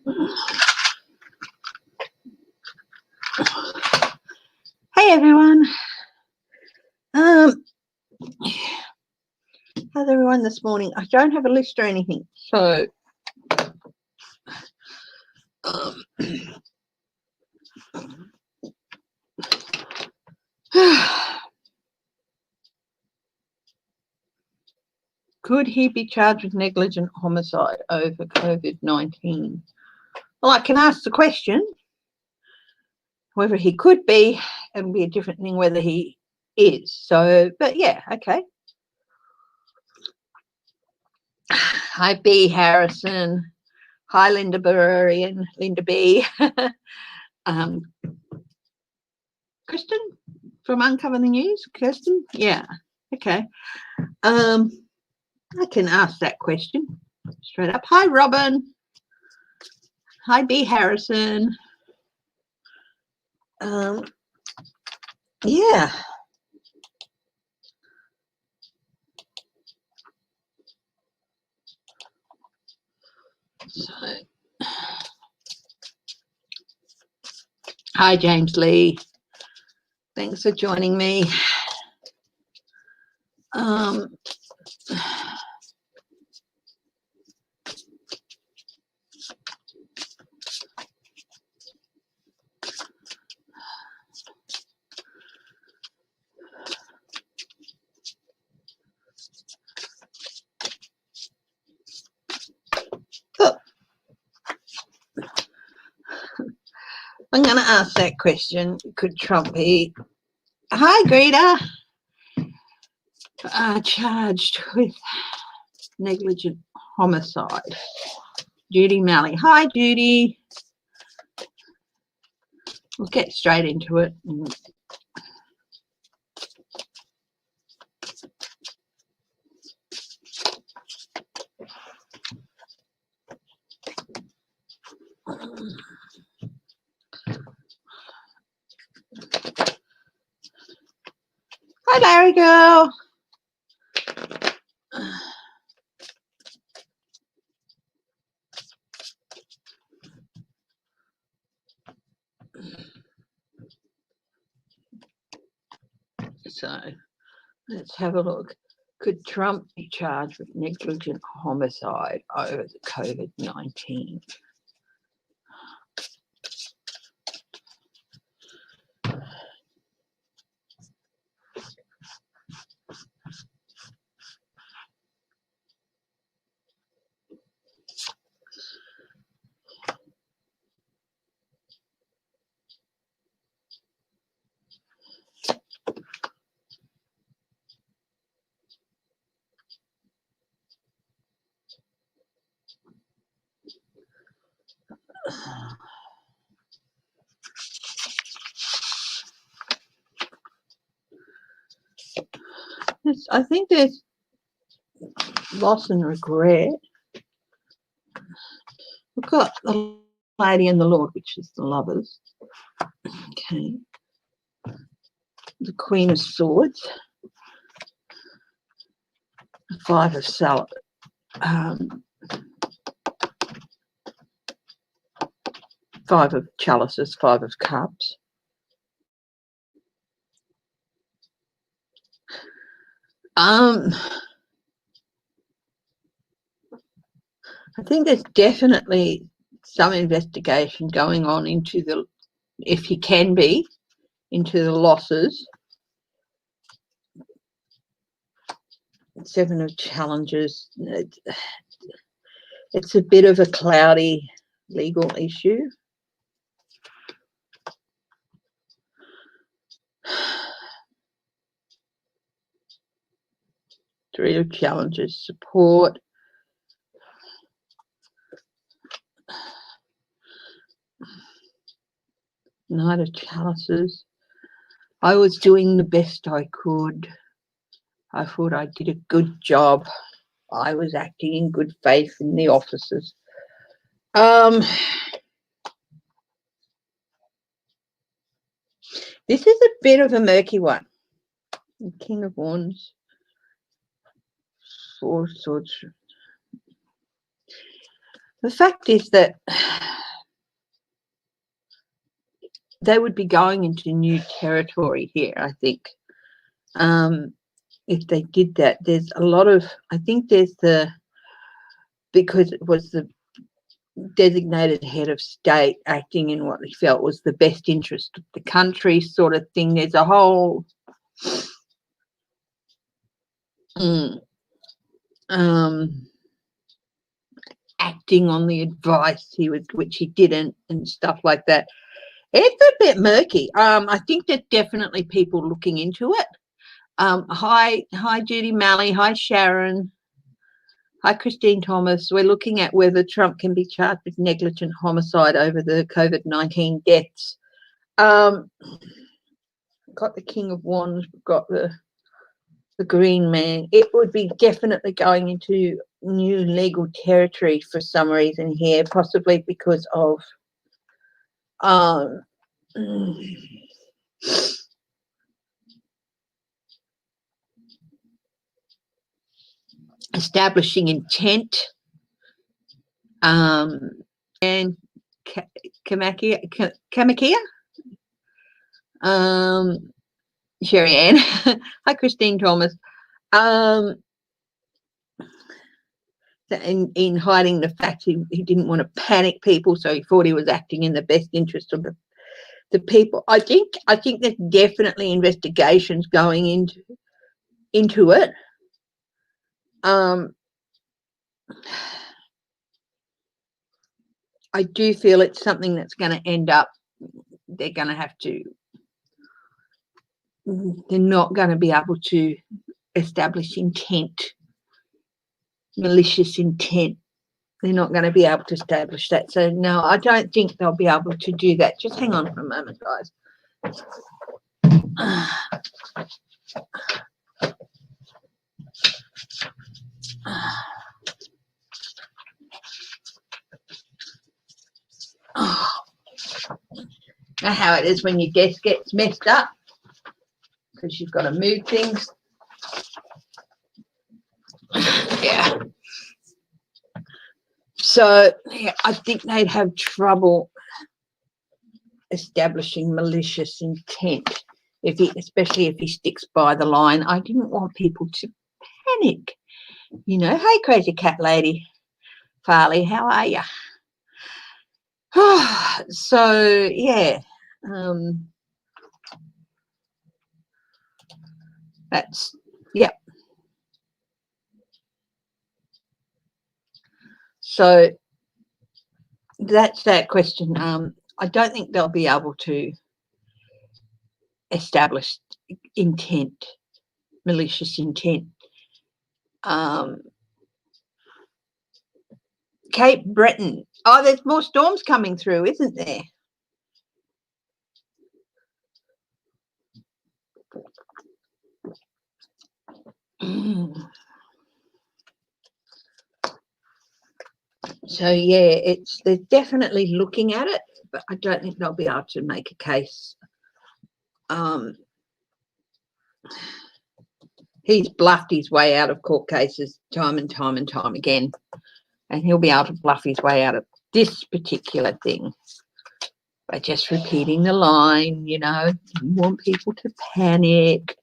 Hey everyone. How's everyone this morning? I don't have a list or anything, so could he be charged with negligent homicide over COVID-19? Well, I can ask the question. Whether he could be, it would be a different thing whether he is. So, but yeah, okay. Hi, B. Harrison. Hi, Linda Burarian, Linda B. Kristen from Uncover the News. Kirsten? Yeah, okay. I can ask that question straight up. Hi, Robin. Hi, B. Harrison. Yeah. So, hi, James Lee. Thanks for joining me. I'm going to ask that question. Could Trump be, hi, Greta, charged with negligent homicide? Judy Malley. Hi, Judy. We'll get straight into it. Hi, Larry girl. So let's have a look. Could Trump be charged with negligent homicide over the COVID-19? I think there's loss and regret. We've got the Lady and the Lord, which is the lovers. Okay. The Queen of Swords. The Five of Salad. Five of Chalices, Five of Cups. I think there's definitely some investigation going on into the, if he can be, into the losses. Seven of Challenges. It's a bit of a cloudy legal issue. Three of Challenges, support. Knight of Chalices. I was doing the best I could. I thought I did a good job. I was acting in good faith in the offices. This is a bit of a murky one. King of Wands. Four Swords. The fact is that they would be going into new territory here, I think. If they did that, there's a lot of, I think there's because it was the designated head of state acting in what he felt was the best interest of the country sort of thing. There's a whole acting on the advice which he didn't, and stuff like that. It's a bit murky. I think there's definitely people looking into it. Hi Judy Malley, hi Sharon, hi Christine Thomas. We're looking at whether Trump can be charged with negligent homicide over the COVID-19 deaths. Got the King of Wands, got the Green Man. It would be definitely going into new legal territory for some reason here, possibly because of establishing intent, and Kamakia, Sherry Ann, hi Christine Thomas. In hiding the fact he didn't want to panic people, so he thought he was acting in the best interest of the people. I think there's definitely investigations going into it. I do feel it's something that's going to end up, they're going to have to, they're not going to be able to establish intent, malicious intent. They're not going to be able to establish that. So no, I don't think they'll be able to do that. Just hang on for a moment, guys. Know how it is when your desk gets messed up because you've got to move things. Yeah. So yeah, I think they'd have trouble establishing malicious intent especially if he sticks by the line. I didn't want people to panic. You know, hey, crazy cat lady, Farley, how are you? So yeah, that's yeah. So that's that question. I don't think they'll be able to establish intent, malicious intent. Cape Breton. Oh, there's more storms coming through, isn't there? So yeah, they're definitely looking at it, but I don't think they'll be able to make a case. He's bluffed his way out of court cases time and time and time again, and he'll be able to bluff his way out of this particular thing by just repeating the line, you know, you want people to panic.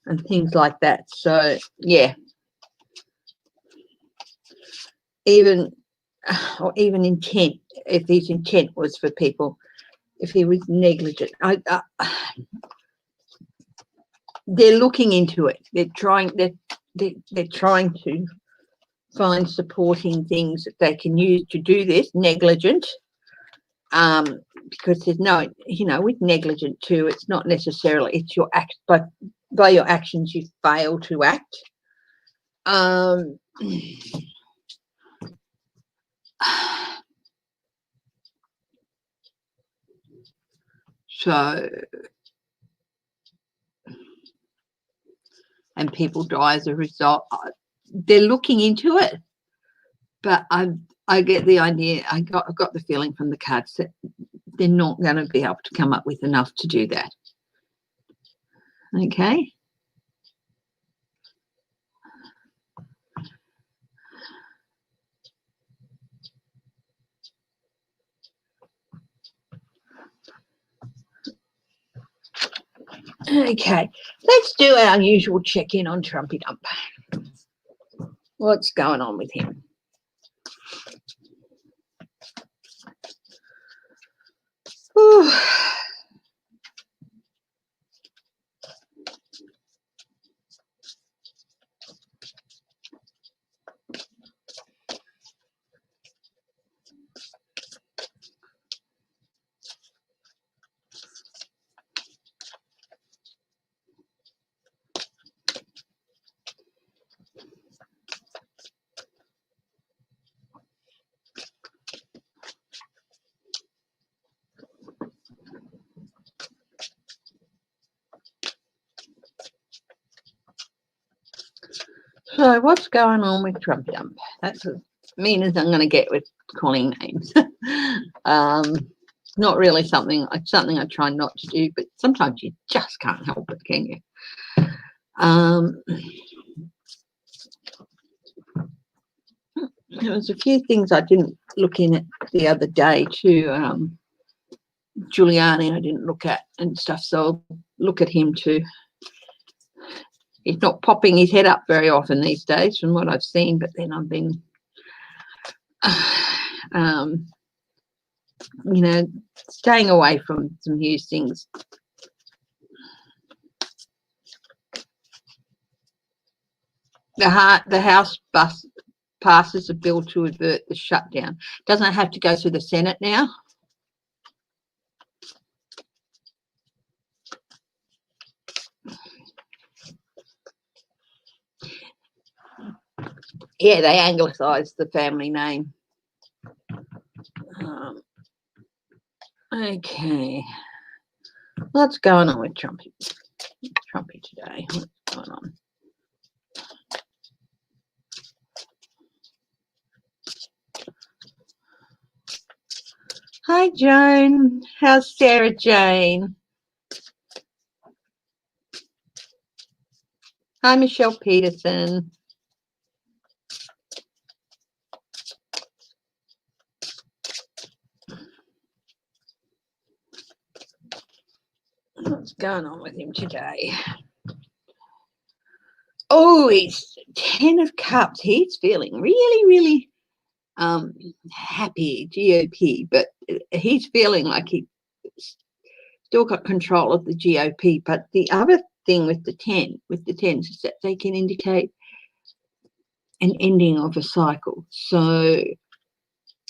And things like that. So yeah, even intent, if his intent was for people, if he was negligent, they're looking into it. They're trying to find supporting things that they can use to do this negligent, because there's no, you know, with negligent too, it's not necessarily, it's your act, but by your actions you fail to act. So, and people die as a result. They're looking into it, but I get the idea. I got the feeling from the cards that they're not going to be able to come up with enough to do that. Okay. Okay, let's do our usual check-in on Trumpy Dump. What's going on with him? Ooh. So what's going on with Trumpy Dump? That's as mean as I'm going to get with calling names. Not really something I try not to do, but sometimes you just can't help it, can you? There was a few things I didn't look in at the other day too. Giuliani I didn't look at and stuff, so I'll look at him too. He's not popping his head up very often these days from what I've seen, but then I've been you know, staying away from some news things. The House passes a bill to avert the shutdown. Doesn't it have to go through the Senate now? Yeah, they anglicised the family name. Okay. What's going on with Trumpy today? What's going on? Hi, Joan. How's Sarah Jane? Hi, Michelle Peterson. What's going on with him today? Oh, he's 10 of Cups. He's feeling really, really happy, GOP, but he's feeling like he still got control of the GOP. But the other thing with the 10s is that they can indicate an ending of a cycle. So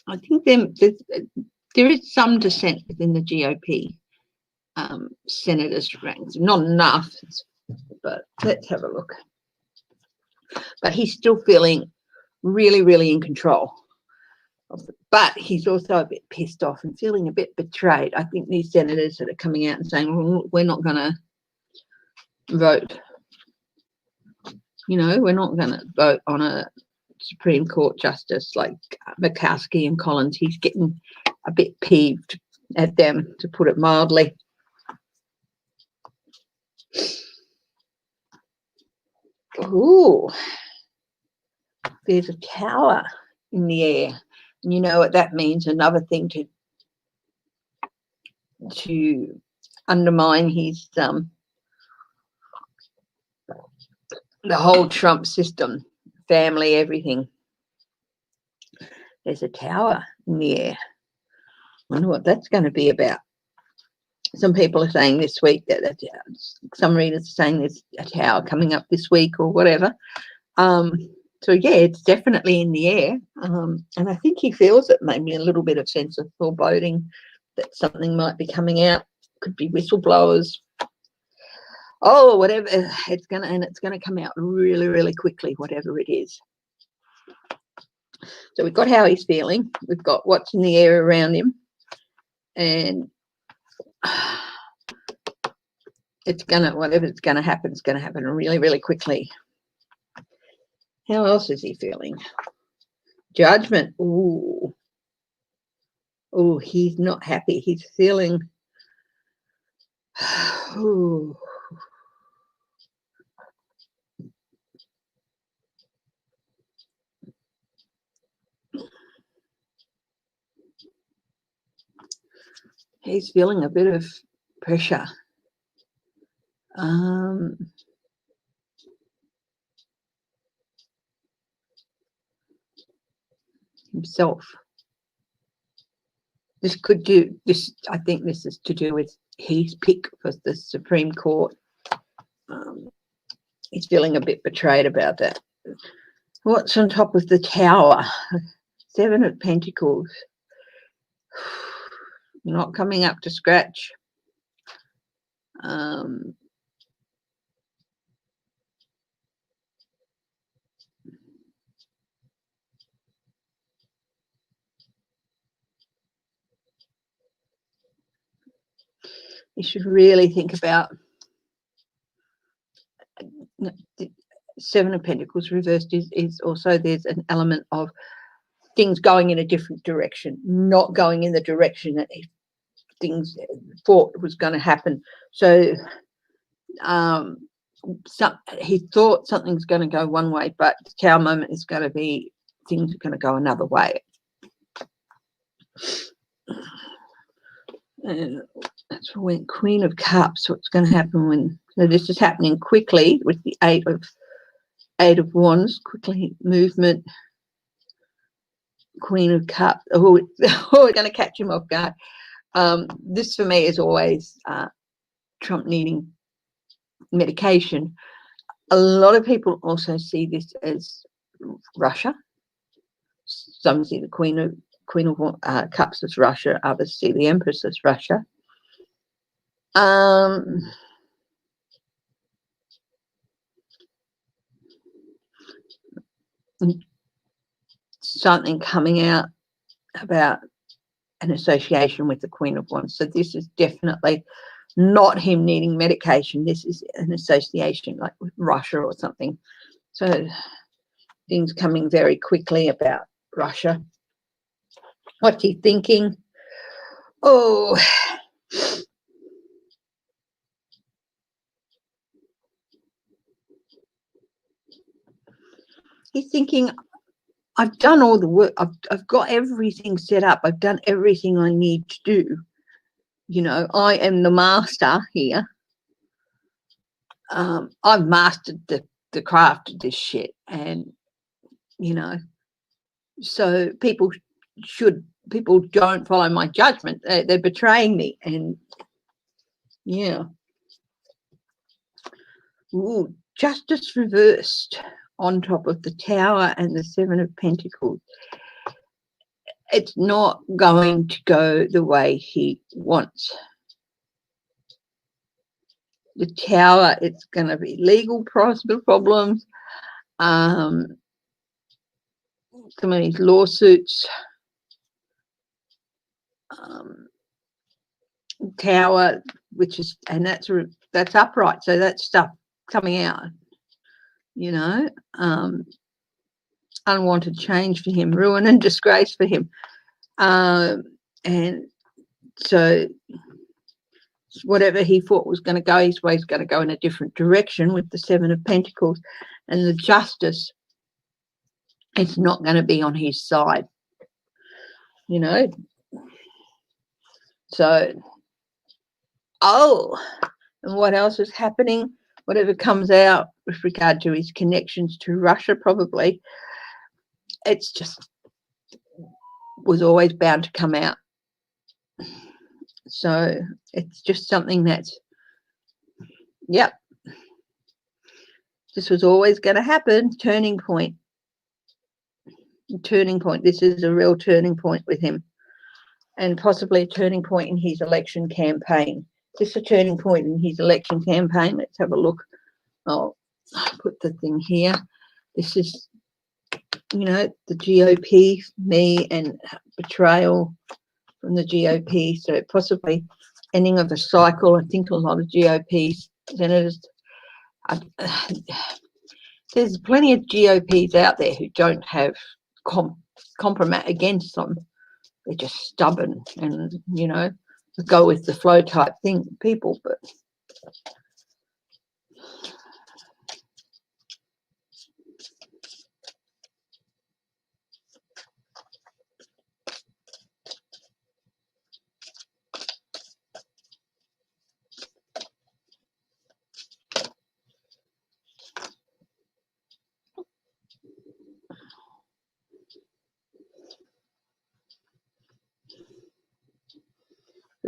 I think there is some dissent within the GOP senators' ranks. Not enough, but let's have a look. But he's still feeling really, really in control. But he's also a bit pissed off and feeling a bit betrayed. I think these senators that are coming out and saying, well, we're not going to vote. You know, we're not going to vote on a Supreme Court justice like Murkowski and Collins. He's getting a bit peeved at them, to put it mildly. Ooh, there's a tower in the air. And you know what that means? Another thing to undermine his the whole Trump system, family, everything. There's a tower in the air. I wonder what that's going to be about. Some people are saying this week that some readers are saying there's a tower coming up this week or whatever. So yeah, it's definitely in the air, and I think he feels it. Maybe a little bit of sense of foreboding that something might be coming out. Could be whistleblowers. Oh, whatever. It's gonna come out really, really quickly, whatever it is. So we've got how he's feeling. We've got what's in the air around him, and whatever's gonna happen is gonna happen really, really quickly. How else is he feeling? Judgment. Ooh. Oh, he's not happy. He's feeling. Ooh. He's feeling a bit of pressure. Himself. This could do this. I think this is to do with his pick for the Supreme Court. He's feeling a bit betrayed about that. What's on top of the Tower? Seven of Pentacles. Not coming up to scratch. You should really think about the Seven of Pentacles reversed is also there's an element of things going in a different direction, not going in the direction that things thought was going to happen. So he thought something's going to go one way, but the Tower moment is going to be things are going to go another way. And that's when Queen of Cups. What's going to happen when? So this is happening quickly with the Eight of Wands. Quickly movement. Queen of Cups. Oh, we're going to catch him off guard. This for me is always Trump needing medication. A lot of people also see this as Russia. Some see the Queen of Cups as Russia. Others see the Empress as Russia. Something coming out about an association with the Queen of Wands. So this is definitely not him needing medication. This is an association like with Russia or something. So things coming very quickly about Russia. What's he thinking? Oh, he's thinking, I've done all the work. I've got everything set up. I've done everything I need to do. You know, I am the master here. I've mastered the craft of this shit. And, you know, so people don't follow my judgment. They're betraying me. And, yeah. Ooh, Justice reversed on top of the Tower and the Seven of Pentacles. It's not going to go the way he wants. The Tower, it's going to be legal problems. Some of these lawsuits. Tower, which is, and that's upright. So that's stuff coming out. You know, unwanted change for him, ruin and disgrace for him. And so whatever he thought was going to go his way is going to go in a different direction with the Seven of Pentacles. And the Justice, it's not going to be on his side, you know. So, and what else is happening? Whatever comes out with regard to his connections to Russia, probably, it's just was always bound to come out. So it's just something that's, yep, this was always going to happen. Turning point. This is a real turning point with him, and possibly a turning point in his election campaign. Is this a turning point in his election campaign? Let's have a look. I'll put the thing here. This is, you know, the GOP, me, and betrayal from the GOP. So possibly ending of the cycle. I think a lot of GOP senators, there's plenty of GOPs out there who don't have compromise against them. They're just stubborn and, you know, go with the flow type thing, people. But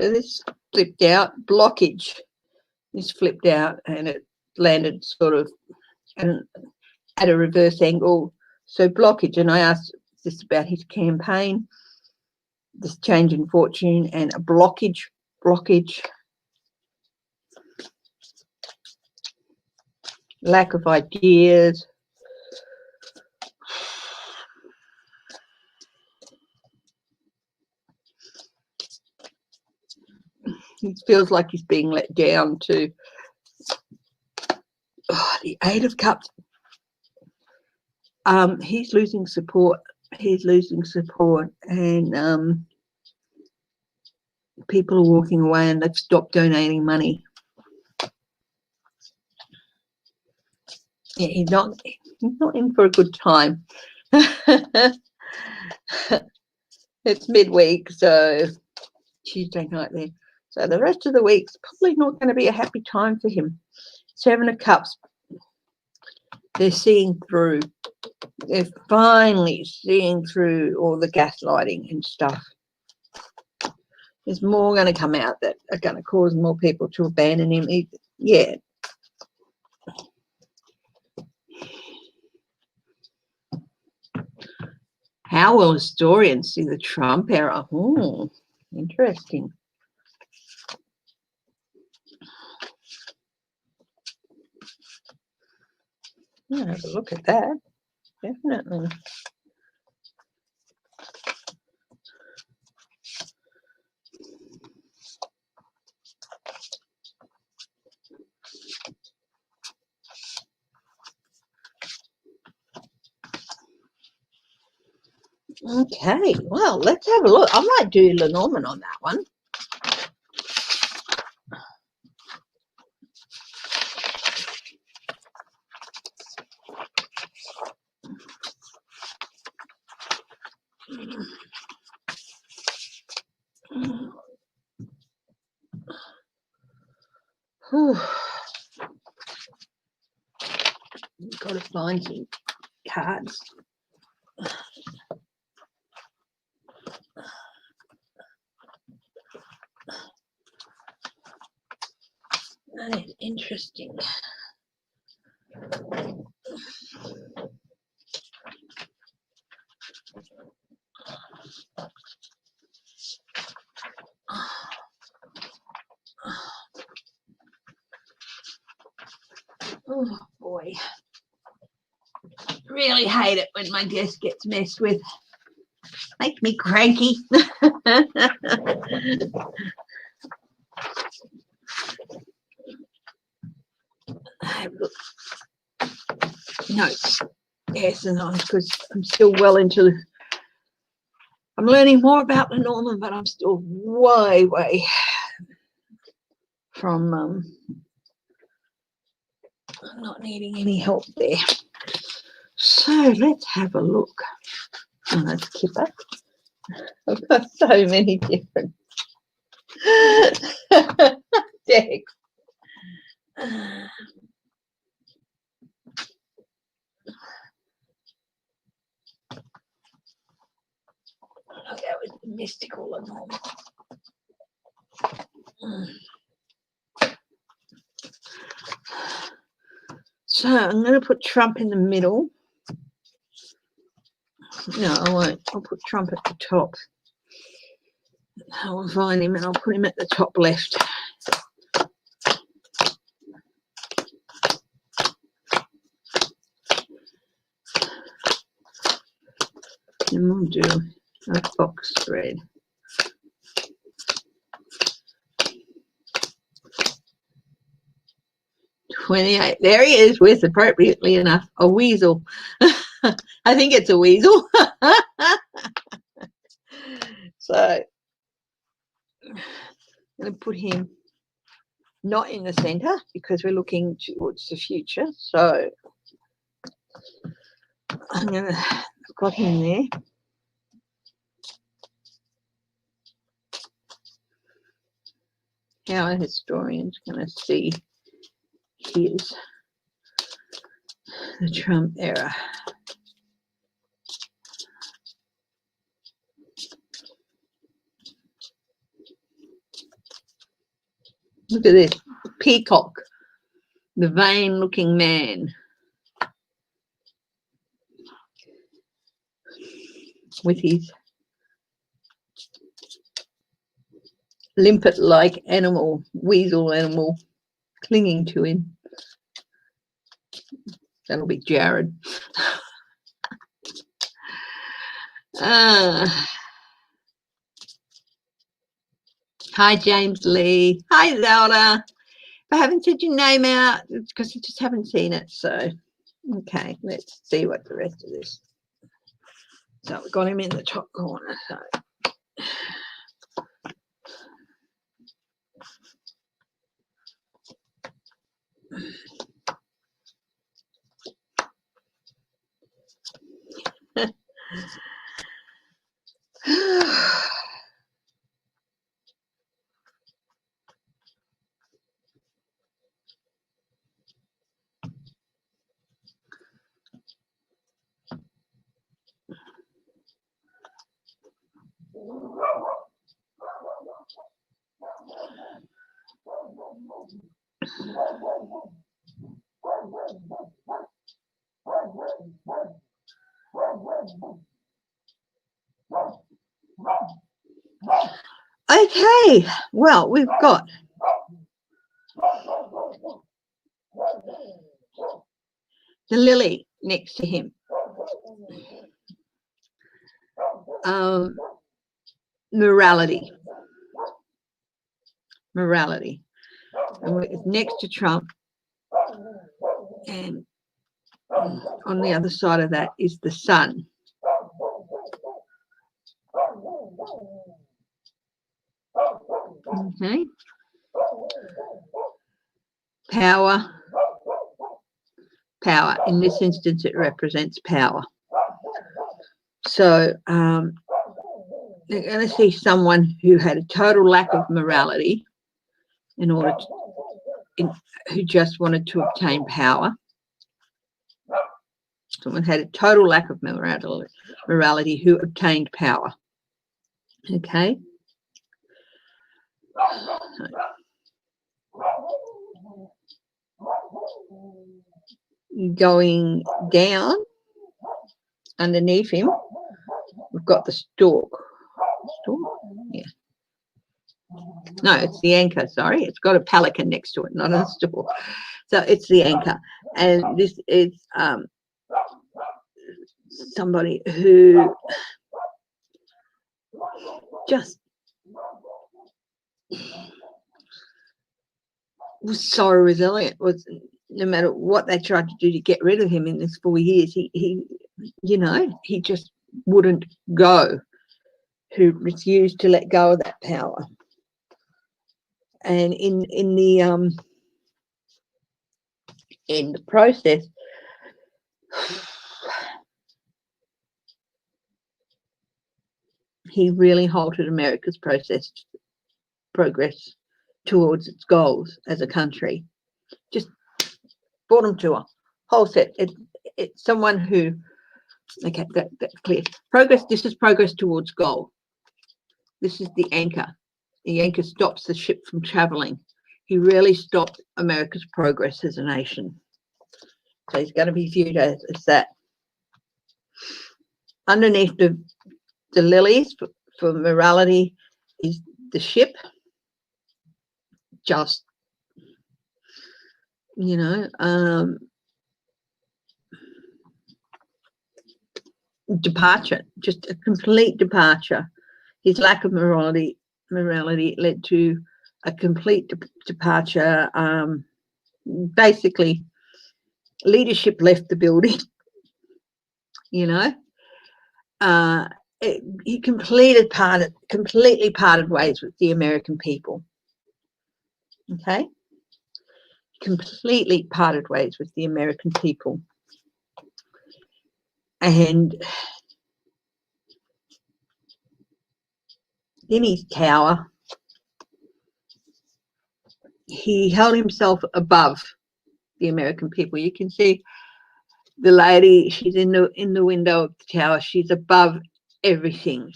So this flipped out, blockage. This flipped out and it landed sort of at a reverse angle. So blockage, and I asked this about his campaign, this change in fortune, and a blockage. Lack of ideas. He feels like he's being let down too. Oh, the Eight of Cups. He's losing support. He's losing support, and people are walking away, and they've stopped donating money. Yeah, he's not in for a good time. It's midweek, so Tuesday night there. So the rest of the week's probably not going to be a happy time for him. Seven of Cups. They're seeing through. They're finally seeing through all the gaslighting and stuff. There's more going to come out that are going to cause more people to abandon him. Yeah. How will historians see the Trump era? Oh, interesting. I'll have a look at that. Definitely. Okay, well, let's have a look. I might do Lenormand on that one. Got to find some cards. That is interesting. Oh boy. Really hate it when my desk gets messed with. Make me cranky. Notes. Yes, and because I'm still well into. I'm learning more about the Lenormand, but I'm still way from not needing any help there. So let's have a look. Oh, that's Kipper. I've got so many different decks. I'll go with the mystical Lenormand. So I'm going to put Trump in the middle. No, I won't. I'll put Trump at the top. I'll find him and I'll put him at the top left. And we'll do a box spread. $28. There he is with, appropriately enough, a weasel. I think it's a weasel. So I'm going to put him not in the center because we're looking towards the future. So I'm going to, I've got him there. How are historians going to see his the Trump era? Look at this. Peacock. The vain-looking man. With his limpet-like animal, weasel animal, clinging to him. That'll be Jared. Hi, James Lee. Hi, Zelda. If I haven't said your name out, it's because you just haven't seen it. So, okay, let's see what the rest of this. So we've got him in the top corner. So. Okay, well, we've got the lily next to him. Morality. And it's next to Trump. And on the other side of that is the sun. Okay. Power. In this instance, it represents power. So you're going to see someone who had a total lack of morality in order to, who just wanted to obtain power. Someone had a total lack of morality who obtained power. Okay. Going down underneath him, we've got the stork. Yeah. No, it's the anchor, sorry. It's got a pelican next to it, not a stork. So it's the anchor. And this is somebody who just was so resilient. Was no matter what they tried to do to get rid of him in this 4 years, he he just wouldn't go. Who refused to let go of that power. And in the process, he really halted America's progress towards its goals as a country. Just brought them to a whole set. It's someone who, okay, that's clear. Progress. This is progress towards goal. This is the anchor. The anchor stops the ship from traveling. He really stopped America's progress as a nation. So he's going to be viewed as that. Underneath the lilies for morality is the ship. Just, departure, just a complete departure. His lack of morality led to a complete departure. Basically, leadership left the building. He completely parted ways with the American people. Okay, completely parted ways with the American people, and in his tower, he held himself above the American people. You can see the lady, she's in the window of the tower. She's above everything.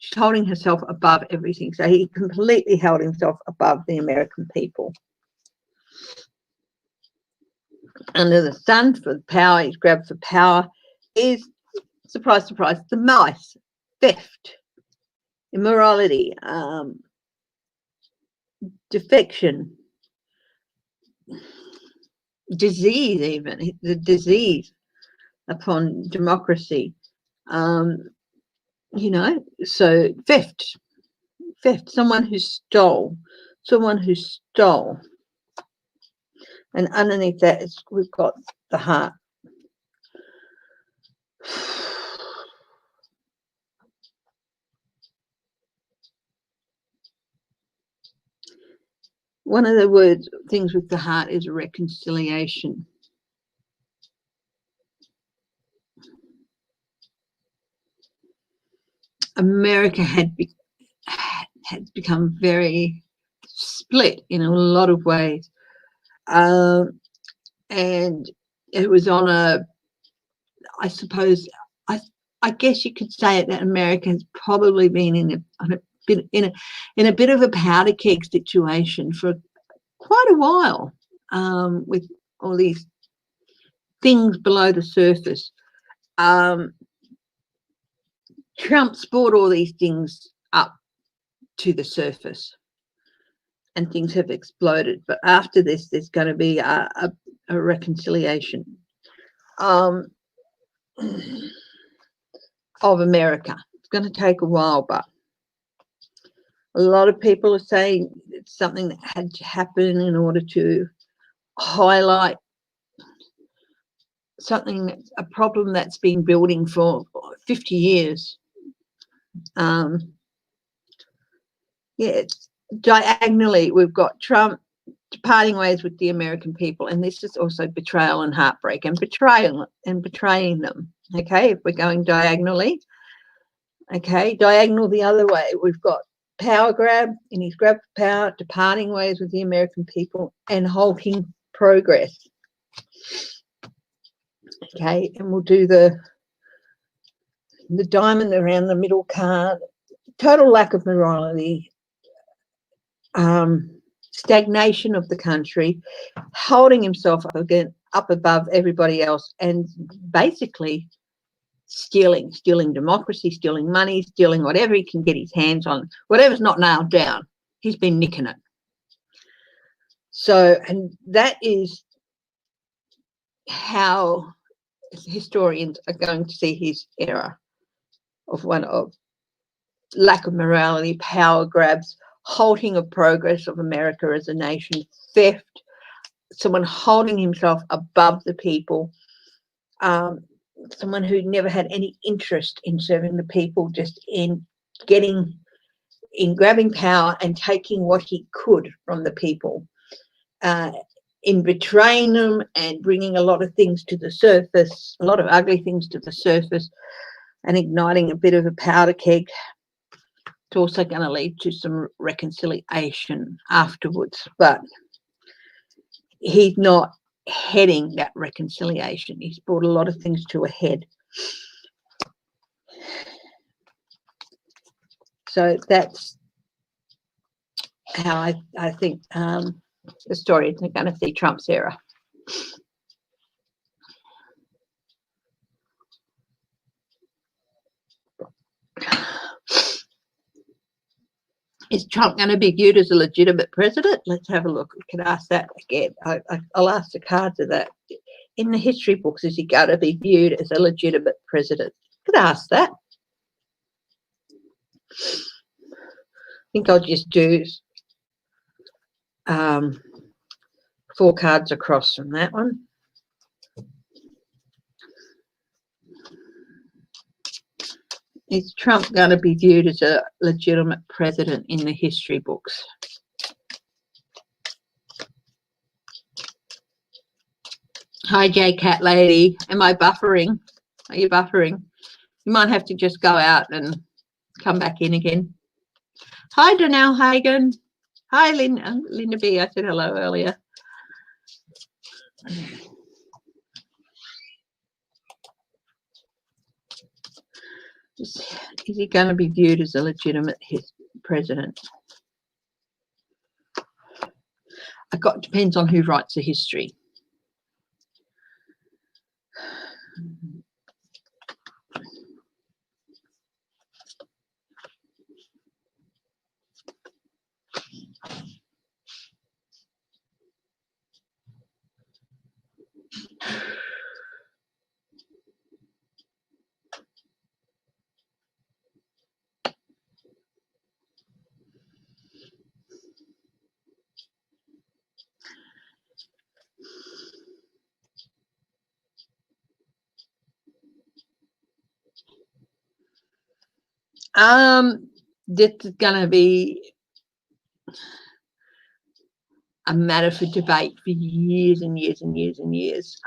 She's holding herself above everything. So he completely held himself above the American people. Under the sun for power, he's grabbed for power, is, surprise, surprise, the mice, theft, immorality, defection, disease, even the disease upon democracy. You know, so theft, someone who stole. And underneath that is, we've got the heart. One of the things with the heart is reconciliation. America had become very split in a lot of ways. And it was on a, I suppose, I guess you could say it, that America has probably been in a bit of a powder keg situation for quite a while, with all these things below the surface. Trump's brought all these things up to the surface, and things have exploded. But after this, there's going to be a reconciliation of America. It's going to take a while, but a lot of people are saying it's something that had to happen in order to highlight something, that's a problem that's been building for 50 years. Yeah, diagonally, we've got Trump departing ways with the American people, and this is also betrayal and heartbreak and betraying them. Okay, if we're going diagonally, okay, diagonal the other way, we've got power grab, and he's grabbed power, departing ways with the American people, and halting progress. Okay, and we'll do the diamond around the middle card. Total lack of morality, stagnation of the country, holding himself up above everybody else, and basically stealing democracy, stealing money, stealing whatever he can get his hands on. Whatever's not nailed down, he's been nicking it. So, and that is how historians are going to see his era of lack of morality, power grabs, halting of progress of America as a nation, theft, someone holding himself above the people, someone who never had any interest in serving the people, just in grabbing power and taking what he could from the people, in betraying them and bringing a lot of things to the surface, a lot of ugly things to the surface, and igniting a bit of a powder keg. It's also going to lead to some reconciliation afterwards, but he's not heading that reconciliation. He's brought a lot of things to a head. So that's how I think the story is going to see Trump's era. Is Trump going to be viewed as a legitimate president? Let's have a look. We can ask that again. I'll ask the cards of that. In the history books, is he going to be viewed as a legitimate president? Could ask that. I think I'll just do 4 cards across from that one. Is Trump going to be viewed as a legitimate president in the history books? Hi, J Cat Lady. Am I buffering? Are you buffering? You might have to just go out and come back in again. Hi, Donnell Hagen. Hi, Linda B. I said hello earlier. Just Is he going to be viewed as a legitimate president? Depends on who writes the history. This is going to be a matter for debate for years and years and years and years.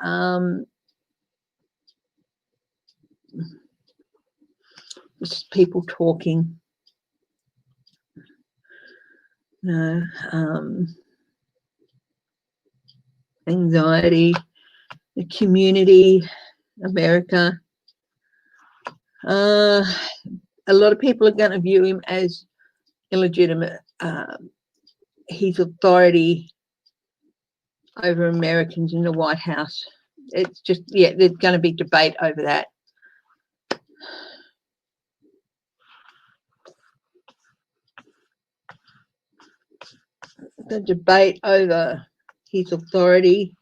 Just people talking. Anxiety, the community, America. A lot of people are going to view him as illegitimate. His authority over Americans in the White House. It's just, yeah, there's going to be debate over that. The debate over his authority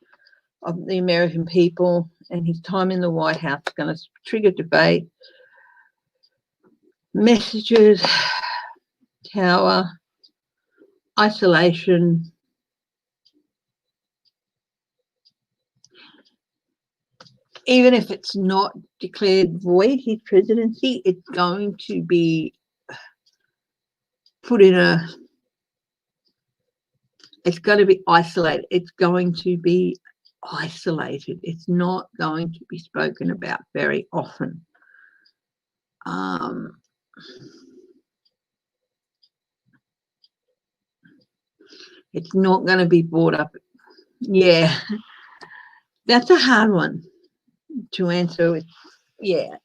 of the American people and his time in the White House is going to trigger debate. Messages, tower, isolation. Even if it's not declared void, his presidency, it's going to be put in a, it's going to be isolated. It's going to be isolated. It's not going to be spoken about very often. It's not going to be brought up. Yeah, that's a hard one to answer with. Yeah,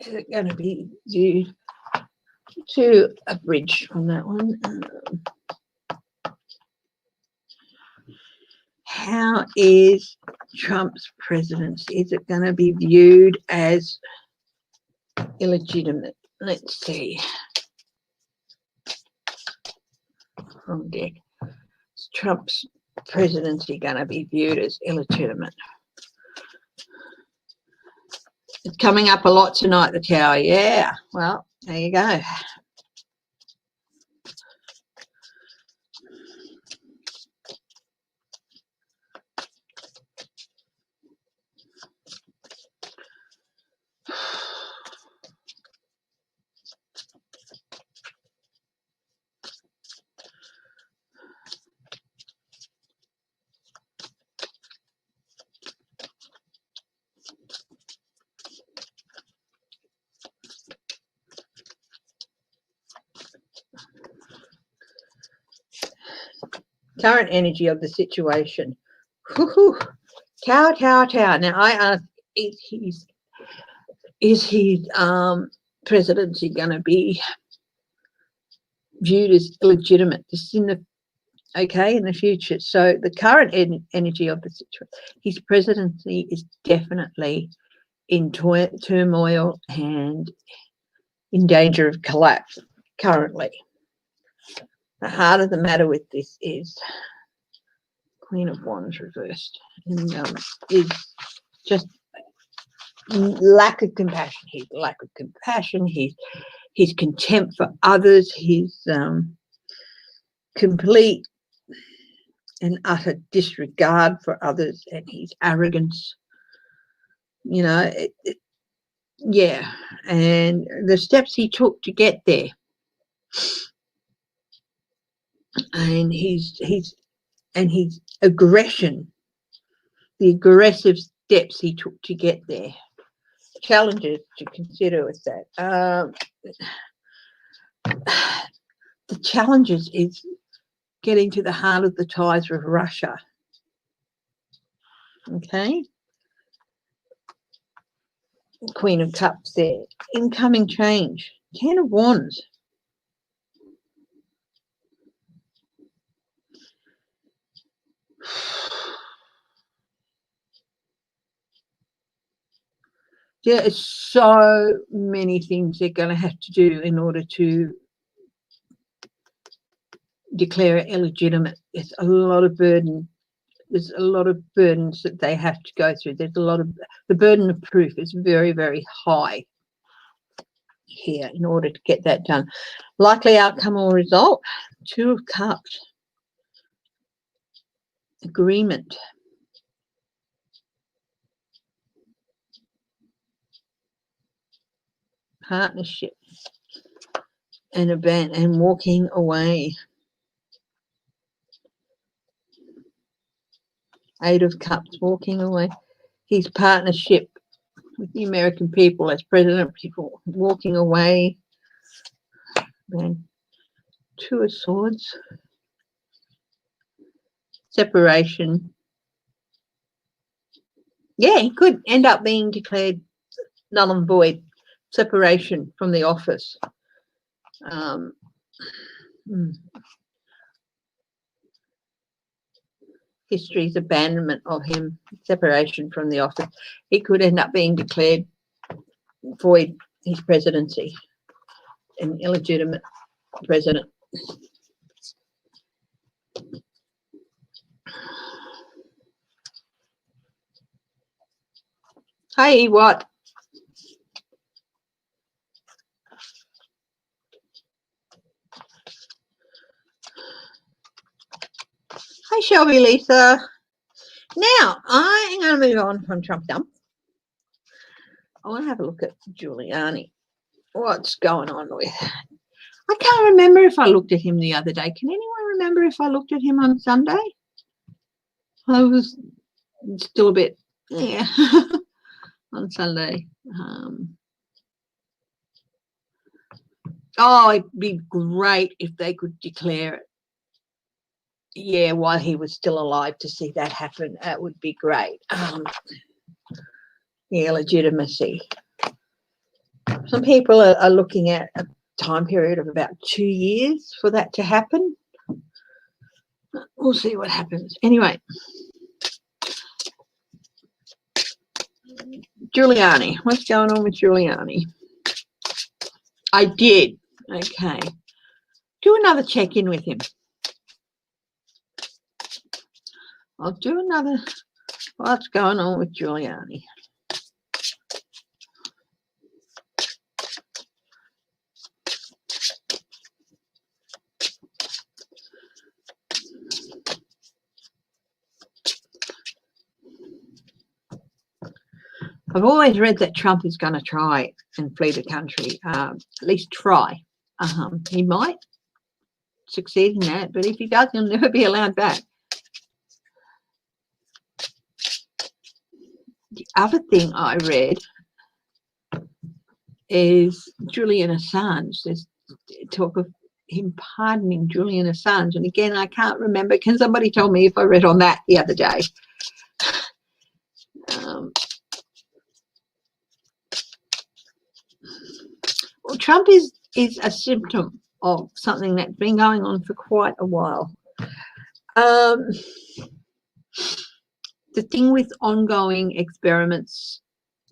is it going to be due to a bridge on that one? How is Trump's presidency? Is it going to be viewed as illegitimate? Let's see. From deck. Is Trump's presidency going to be viewed as illegitimate? It's coming up a lot tonight, the tower. Yeah, well, there you go. Current energy of the situation. Tower. Now I ask, is his presidency going to be viewed as illegitimate? This is in the future. So the current energy of the situation, his presidency is definitely in turmoil and in danger of collapse currently. The heart of the matter with this is Queen of Wands reversed, and is just lack of compassion. His lack of compassion, his contempt for others, his complete and utter disregard for others, and his arrogance. You know, yeah, and the steps he took to get there. And his aggression, the aggressive steps he took to get there. Challenges to consider with that. The challenges is getting to the heart of the ties with Russia. Okay. Queen of Cups there. Incoming change. 10 of Wands. There are so many things they're going to have to do in order to declare it illegitimate. There's a lot of burden. There's a lot of burdens that they have to go through. There's a lot of, the burden of proof is very, very high here in order to get that done. Likely outcome or result, 2 of Cups. Agreement. Partnership. And event and walking away. 8 of Cups, walking away. His partnership with the American people as president, people walking away. Then 2 of Swords. Separation. Yeah, he could end up being declared null and void. Separation from the office. History's abandonment of him, separation from the office. He could end up being declared void his presidency, an illegitimate president. Hey, what? Hi, Shelby, Lisa. Now, I am going to move on from Trump dump. I want to have a look at Giuliani. What's going on with? I can't remember if I looked at him the other day. Can anyone remember if I looked at him on Sunday? I was still a bit, yeah, on Sunday. Oh, it'd be great if they could declare it. Yeah, while he was still alive, to see that happen, that would be great. Yeah, legitimacy. Some people are looking at a time period of about 2 years for that to happen. We'll see what happens. Anyway, Giuliani. What's going on with Giuliani? I did. Okay. Do another check-in with him. I'll do another. What's going on with Giuliani? I've always read that Trump is going to try and flee the country, at least try. He might succeed in that, but if he does, he'll never be allowed back. The other thing I read is Julian Assange. There's talk of him pardoning Julian Assange. And again, I can't remember. Can somebody tell me if I read on that the other day? Well, Trump is a symptom of something that's been going on for quite a while. The thing with ongoing experiments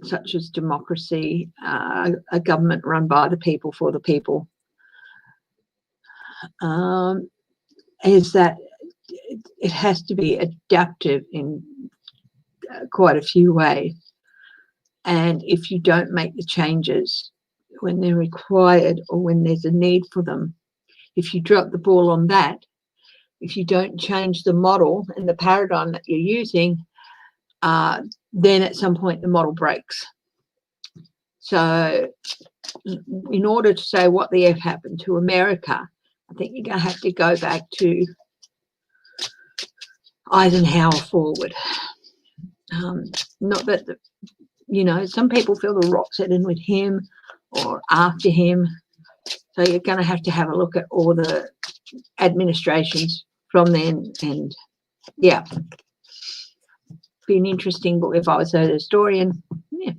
such as democracy, a government run by the people for the people, is that it has to be adaptive in quite a few ways. And if you don't make the changes when they're required or when there's a need for them, if you drop the ball on that, if you don't change the model and the paradigm that you're using, then at some point the model breaks. So in order to say what the F happened to America, I think you're going to have to go back to Eisenhower forward. Not that, some people feel the rot set in with him or after him. So you're going to have a look at all the administrations from then, and yeah, be an interesting book if I was a historian. Yeah.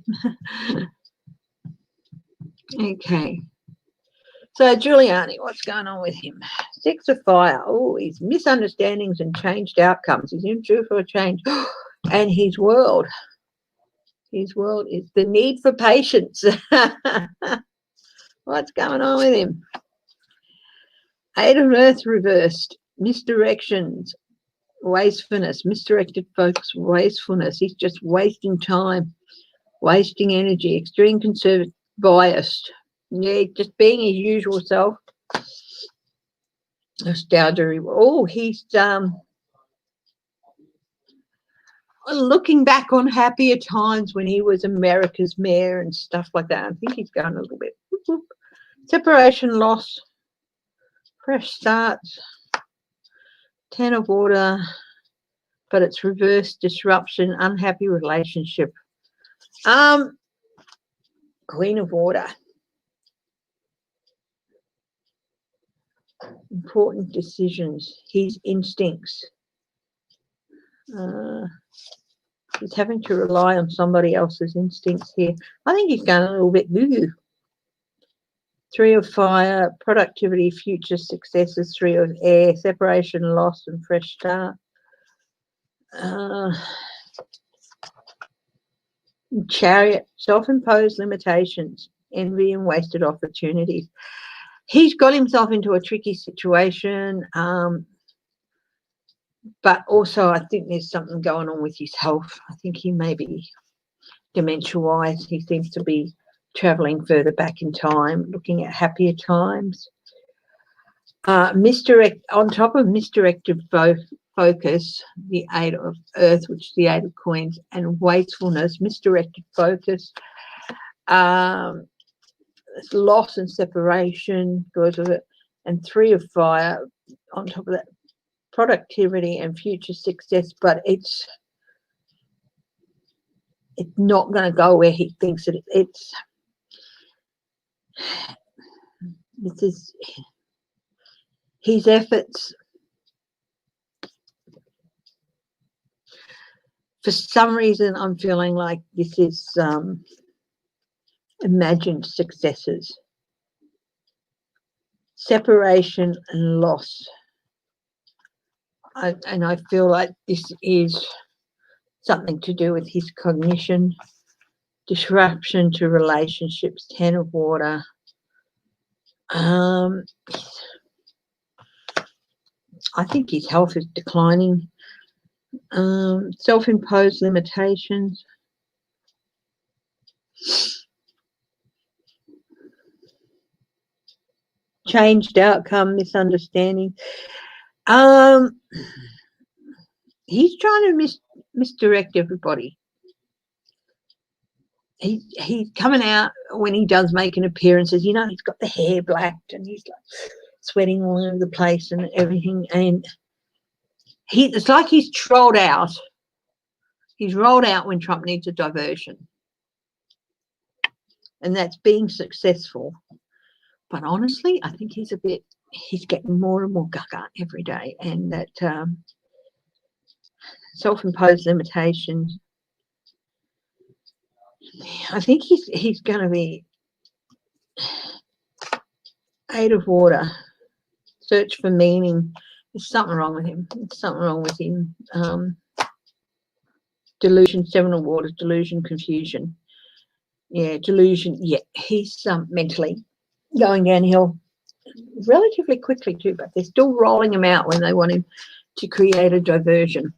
Okay. So Giuliani, what's going on with him? 6 of fire. Oh, his misunderstandings and changed outcomes. He's in due for a change. And his world is the need for patience. What's going on with him? 8 of earth reversed. Misdirections. Wastefulness. Misdirected focus. Wastefulness. He's just wasting time. Wasting energy. Extreme conservative. Biased. Yeah, just being his usual self. Nostalgia. Oh, he's looking back on happier times when he was America's mayor and stuff like that. I think he's going a little bit. Separation, loss, fresh starts, 10 of water, but it's reverse disruption, unhappy relationship. Queen of water. Important decisions, his instincts. He's having to rely on somebody else's instincts here. I think he's going a little bit goo-goo. 3 of fire, productivity, future successes. 3 of air, separation, loss, and fresh start. Chariot, self-imposed limitations, envy and wasted opportunities. He's got himself into a tricky situation, but also I think there's something going on with his health. I think he may be dementia-wise. He seems to be travelling further back in time, looking at happier times. On top of misdirected focus, the 8 of earth, which is the 8 of coins, and wastefulness, misdirected focus, loss and separation because of it, and 3 of fire on top of that, productivity and future success, but it's not going to go where he thinks it's. This is his efforts. For some reason, I'm feeling like this is imagined successes, separation and loss. And I feel like this is something to do with his cognition, disruption to relationships, 10 of water. I think his health is declining. Self-imposed limitations. Changed outcome, misunderstanding. He's trying to misdirect everybody. He's coming out when he does make an appearance, he's got the hair blacked and he's like sweating all over the place and everything, and it's like he's trolled out. He's rolled out when Trump needs a diversion, and that's being successful. But honestly, I think he's getting more and more gaga every day, and that self-imposed limitations. I think he's going to be 8 of water. Search for meaning. There's something wrong with him. There's something wrong with him. Delusion, 7 of water, delusion, confusion. Yeah, delusion. Yeah, he's mentally going downhill relatively quickly too, but they're still rolling him out when they want him to create a diversion.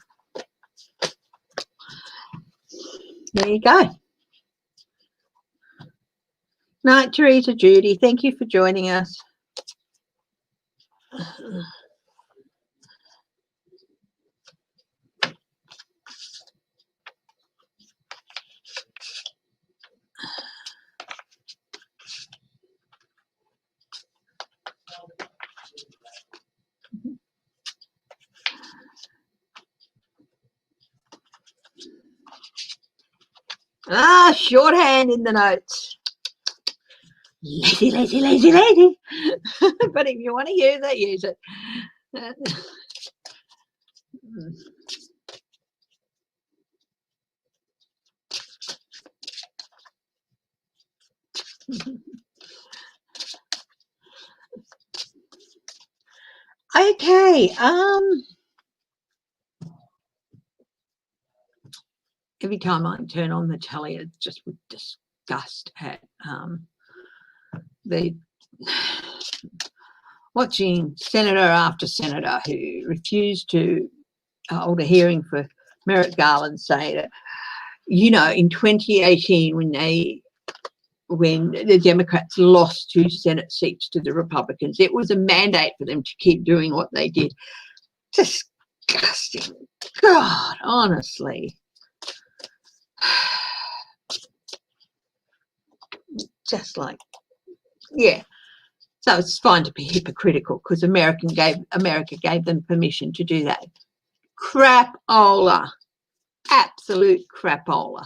There you go. Night, Teresa, Judy. Thank you for joining us. Shorthand in the notes. Lazy, lazy, lazy, lazy. But if you want to use it, use it. Okay. Every time I turn on the telly, it's just with disgust at the watching senator after senator who refused to hold a hearing for Merrick Garland say that, you know, in 2018 when the Democrats lost 2 Senate seats to the Republicans, it was a mandate for them to keep doing what they did. Disgusting. God, honestly. Just like, yeah. So it's fine to be hypocritical because America gave them permission to do that. Crapola. Absolute crapola.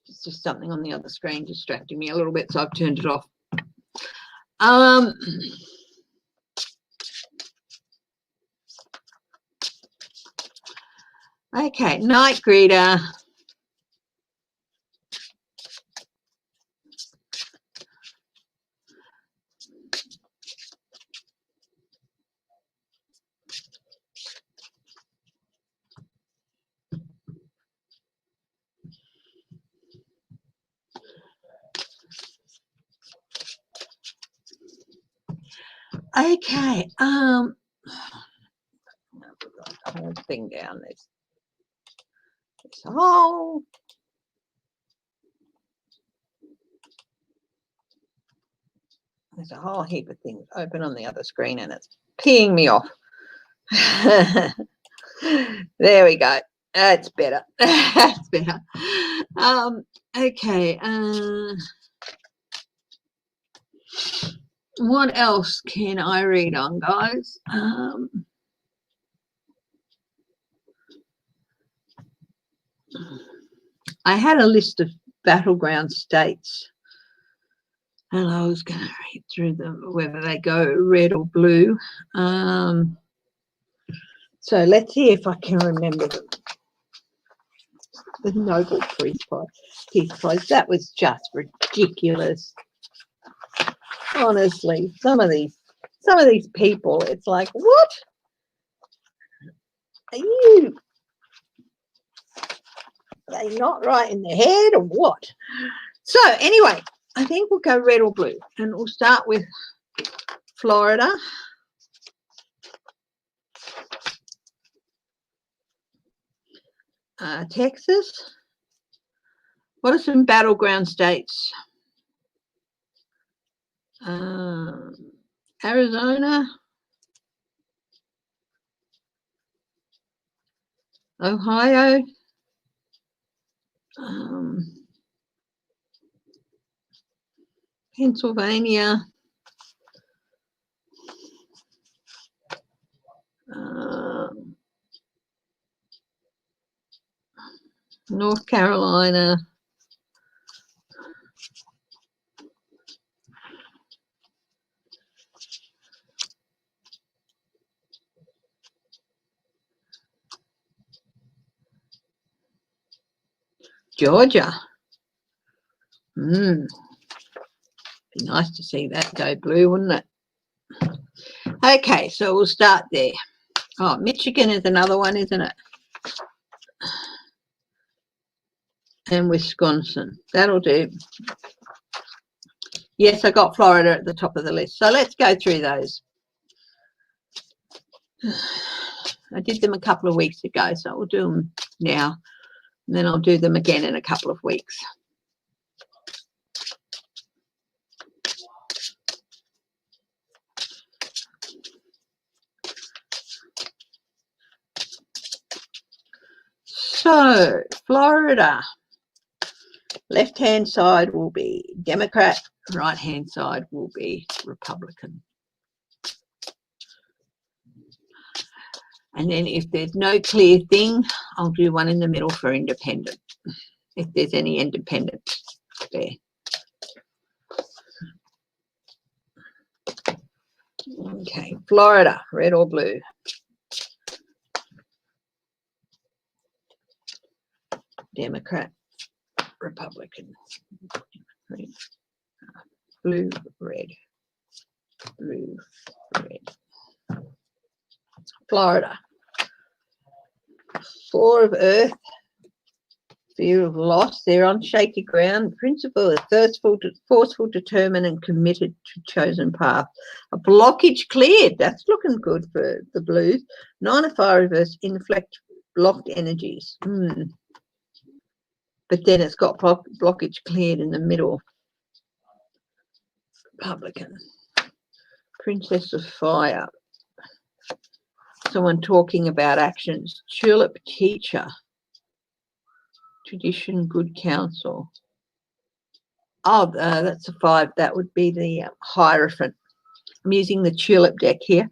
It's just something on the other screen distracting me a little bit, so I've turned it off. Okay, night greeter. Okay, the whole thing down. There's a whole heap of things open on the other screen, and it's peeing me off. There we go. That's better. That's better. Okay. What else can I read on, guys? I had a list of battleground states, and I was going to read through them, whether they go red or blue. So let's see if I can remember them. The Nobel Peace Prize. That was just ridiculous. Honestly, some of these people, it's like, what? Are they not right in the head or what? So anyway, I think we'll go red or blue, and we'll start with Florida. Texas. What are some battleground states? Arizona. Ohio. Pennsylvania. North Carolina. Georgia. Be nice to see that go blue, wouldn't it? Okay, so we'll start there. Oh, Michigan is another one, isn't it? And Wisconsin. That'll do. Yes, I got Florida at the top of the list. So let's go through those. I did them a couple of weeks ago, so I'll do them now. And then I'll do them again in a couple of weeks. So, Florida. Left-hand side will be Democrat, right-hand side will be Republican. And then if there's no clear thing, I'll do one in the middle for independent, if there's any independent there. Okay, Florida, red or blue? Democrat, Republican. Green, blue, red. Blue, red. Florida. Four of earth. Fear of loss. They're on shaky ground. Principle is forceful, determined, and committed to chosen path. A blockage cleared. That's looking good for the blues. 9 of fire reverse. Inflect blocked energies. But then it's got blockage cleared in the middle. Republican. Princess of fire. Someone talking about actions. Tulip teacher. Tradition, good counsel. Oh, that's a 5. That would be the Hierophant. I'm using the tulip deck here.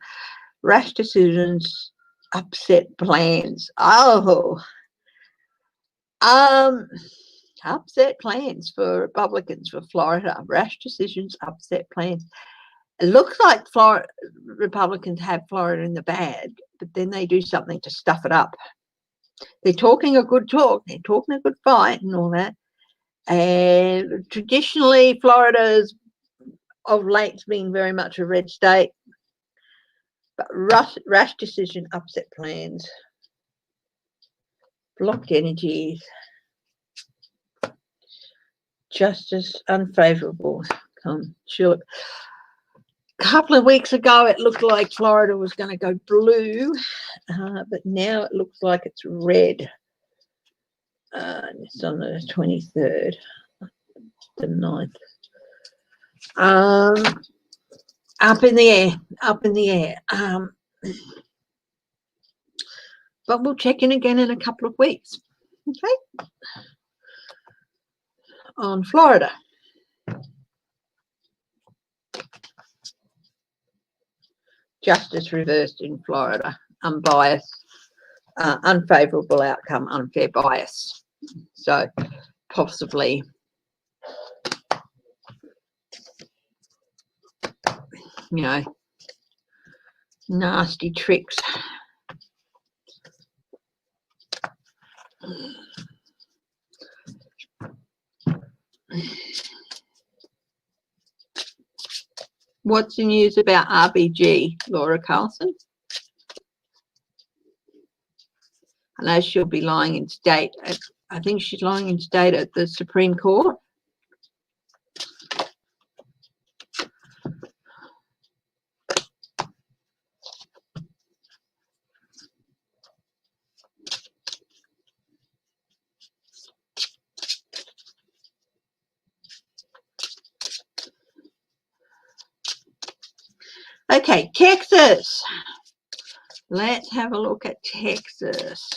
Rash decisions, upset plans. Oh, upset plans for Republicans for Florida. Rash decisions, upset plans. It looks like Republicans have Florida in the bag, but then they do something to stuff it up. They're talking a good talk. They're talking a good fight and all that. And traditionally, Florida's of late been very much a red state. But rash decision, upset plans, blocked energies, justice, unfavourable. Tulip. A couple of weeks ago, it looked like Florida was going to go blue, but now it looks like it's red. It's on the 23rd, the 9th. Up in the air. But we'll check in again in a couple of weeks. Okay. On Florida. Justice reversed in Florida. Unbiased. Unfavourable outcome, unfair bias. So possibly nasty tricks. What's the news about RBG, Laura Carlson? I know she'll be lying in state. I think she's lying in state at the Supreme Court. Okay, Texas. Let's have a look at Texas.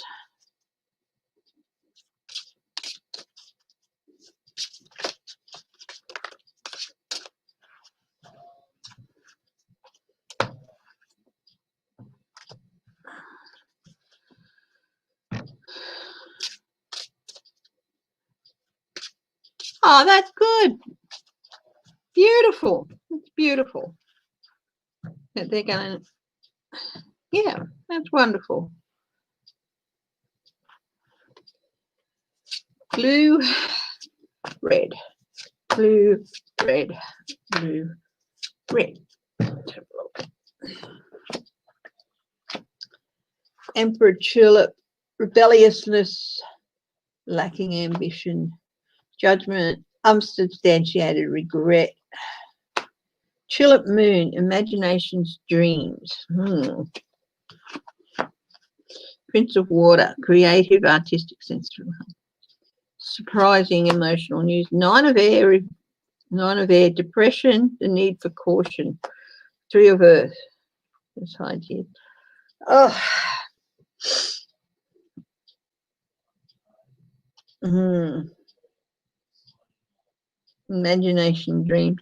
Oh, that's good. Beautiful. It's beautiful. That they're going to, yeah, that's wonderful. Blue, red, blue, red, blue, red. Let's have a look. Emperor Tulip, rebelliousness, lacking ambition, judgment, unsubstantiated regret. Tulip moon, imagination's dreams. Prince of water, creative, artistic, sensitive. Surprising, emotional news. 9 of air, depression, the need for caution. 3 of earth. Let's hide here. Oh. Imagination, dreams.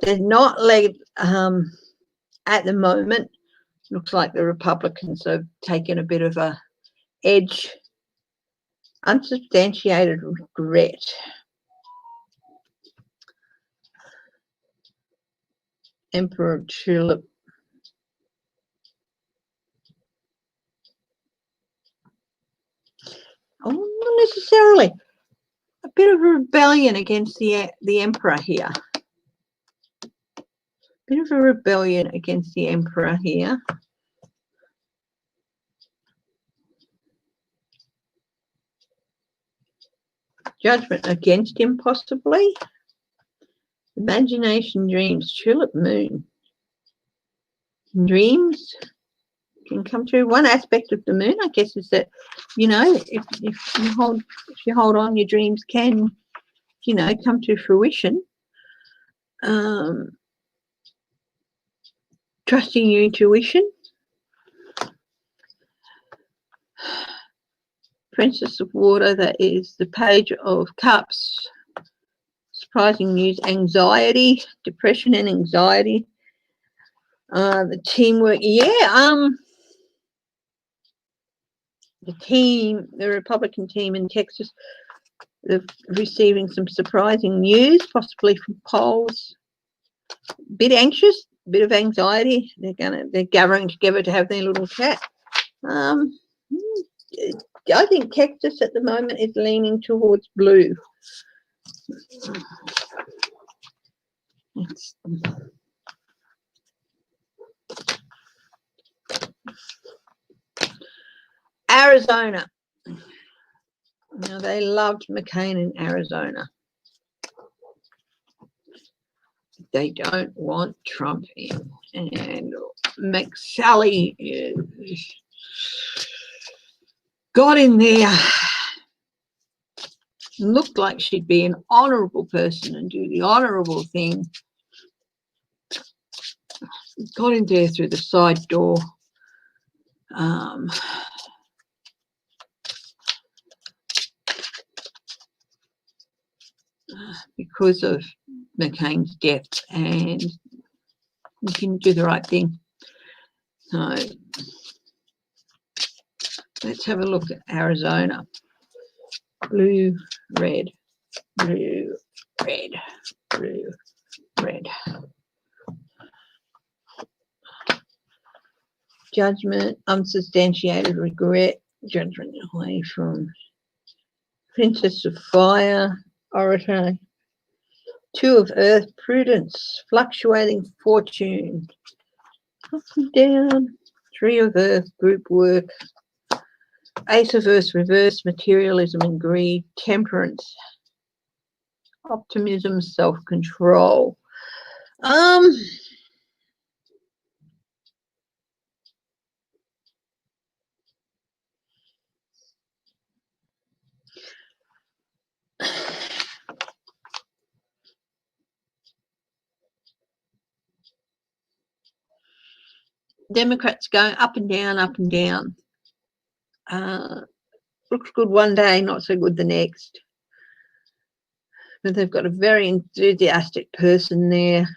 They're not like at the moment. Looks like the Republicans have taken a bit of a edge. Unsubstantiated regret. Emperor Tulip, Oh, not necessarily. A bit of a rebellion against the emperor here. Bit of a rebellion against the emperor here. Judgment against him, possibly. Imagination, dreams, tulip moon. Dreams can come through. One aspect of the moon, I guess, is that, you know, if you hold on, your dreams can, you know, come to fruition. Trusting your intuition. Princess of Water, that is the Page of Cups. Surprising news, anxiety, depression and anxiety. The teamwork, yeah, the Republican team in Texas, they're receiving some surprising news, possibly from polls. Bit anxious, bit of anxiety. They're gathering together to have their little chat. I think Texas at the moment is leaning towards blue. Arizona. Now, they loved McCain in Arizona. They don't want Trump in. And McSally got in there, looked like she'd be an honourable person and do the honourable thing. Got in there through the side door. Because of McCain's death, and you can do the right thing. So let's have a look at Arizona. Blue, red, blue, red, blue, red. Judgment, unsubstantiated regret, judgment away from Princess of Fire, Orator, Two of Earth, prudence, fluctuating fortune, up and down, Three of Earth, group work, Ace of Earth, reverse, materialism and greed, temperance, optimism, self-control. Democrats going up and down, up and down. Looks good one day, not so good the next. But they've got a very enthusiastic person there.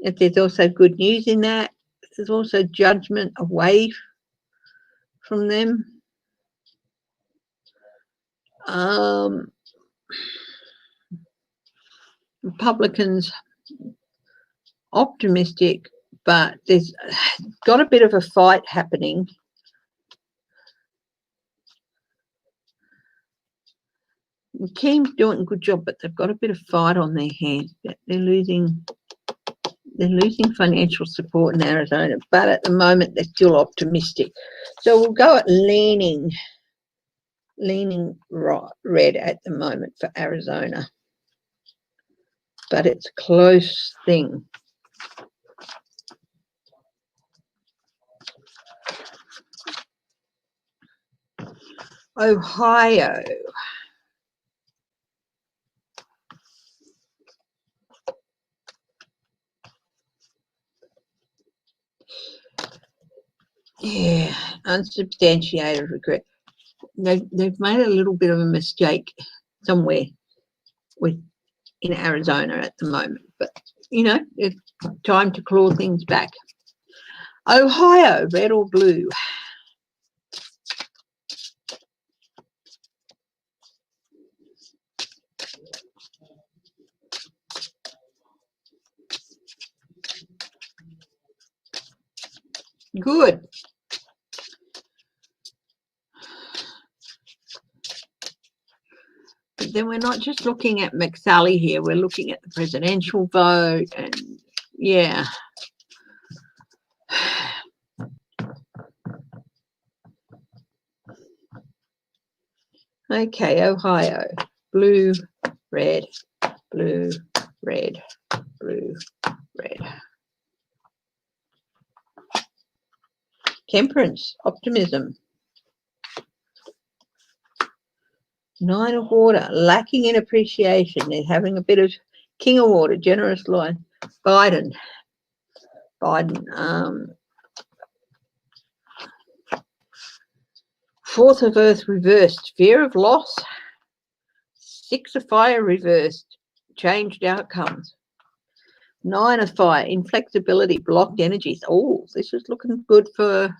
If there's also good news in that, there's also judgment away from them. Republicans optimistic, but there's got a bit of a fight happening. The team's doing a good job, but they've got a bit of fight on their hands. They're losing financial support in Arizona, but at the moment they're still optimistic. So we'll go at leaning red at the moment for Arizona, but it's a close thing. Ohio. Yeah, unsubstantiated regret. They've made a little bit of a mistake somewhere in Arizona at the moment, but you know, it's time to claw things back. Ohio, red or blue? Good. then we're not just looking at McSally here. We're looking at the presidential vote, and yeah. Okay, Ohio, blue, red, blue, red, blue, red. Temperance, optimism. Nine of water, lacking in appreciation. They're having a bit of king of water, generous line. Biden. Fourth of earth reversed, fear of loss. Six of fire reversed, changed outcomes. Nine of fire, inflexibility, blocked energies. Oh, this is looking good for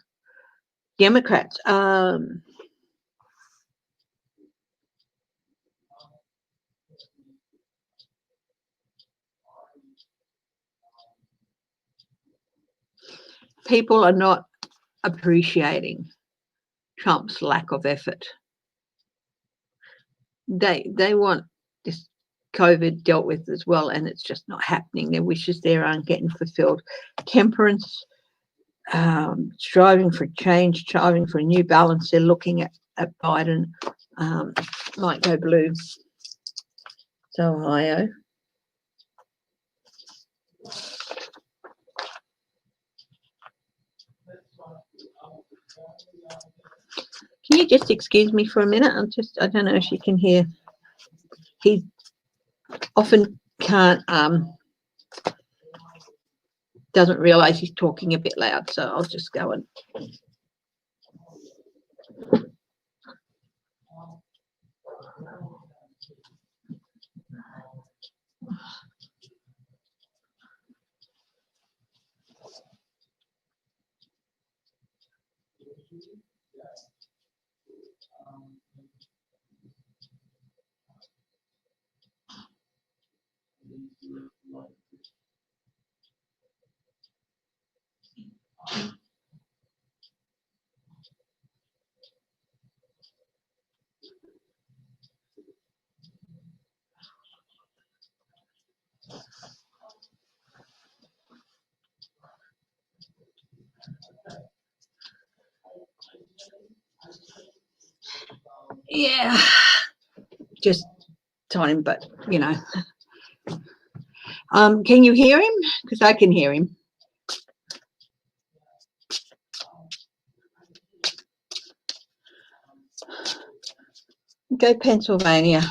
Democrats. People are not appreciating Trump's lack of effort. They want this COVID dealt with as well, and it's just not happening. Their wishes there aren't getting fulfilled. Temperance, striving for change, striving for a new balance. They're looking at Biden. Might go blue. So Ohio. Can you just excuse me for a minute? I don't know if you can hear. He often can't, doesn't realise he's talking a bit loud, so I'll just go and. Yeah, just time, but you know. Can you hear him? Because I can hear him. Go Pennsylvania.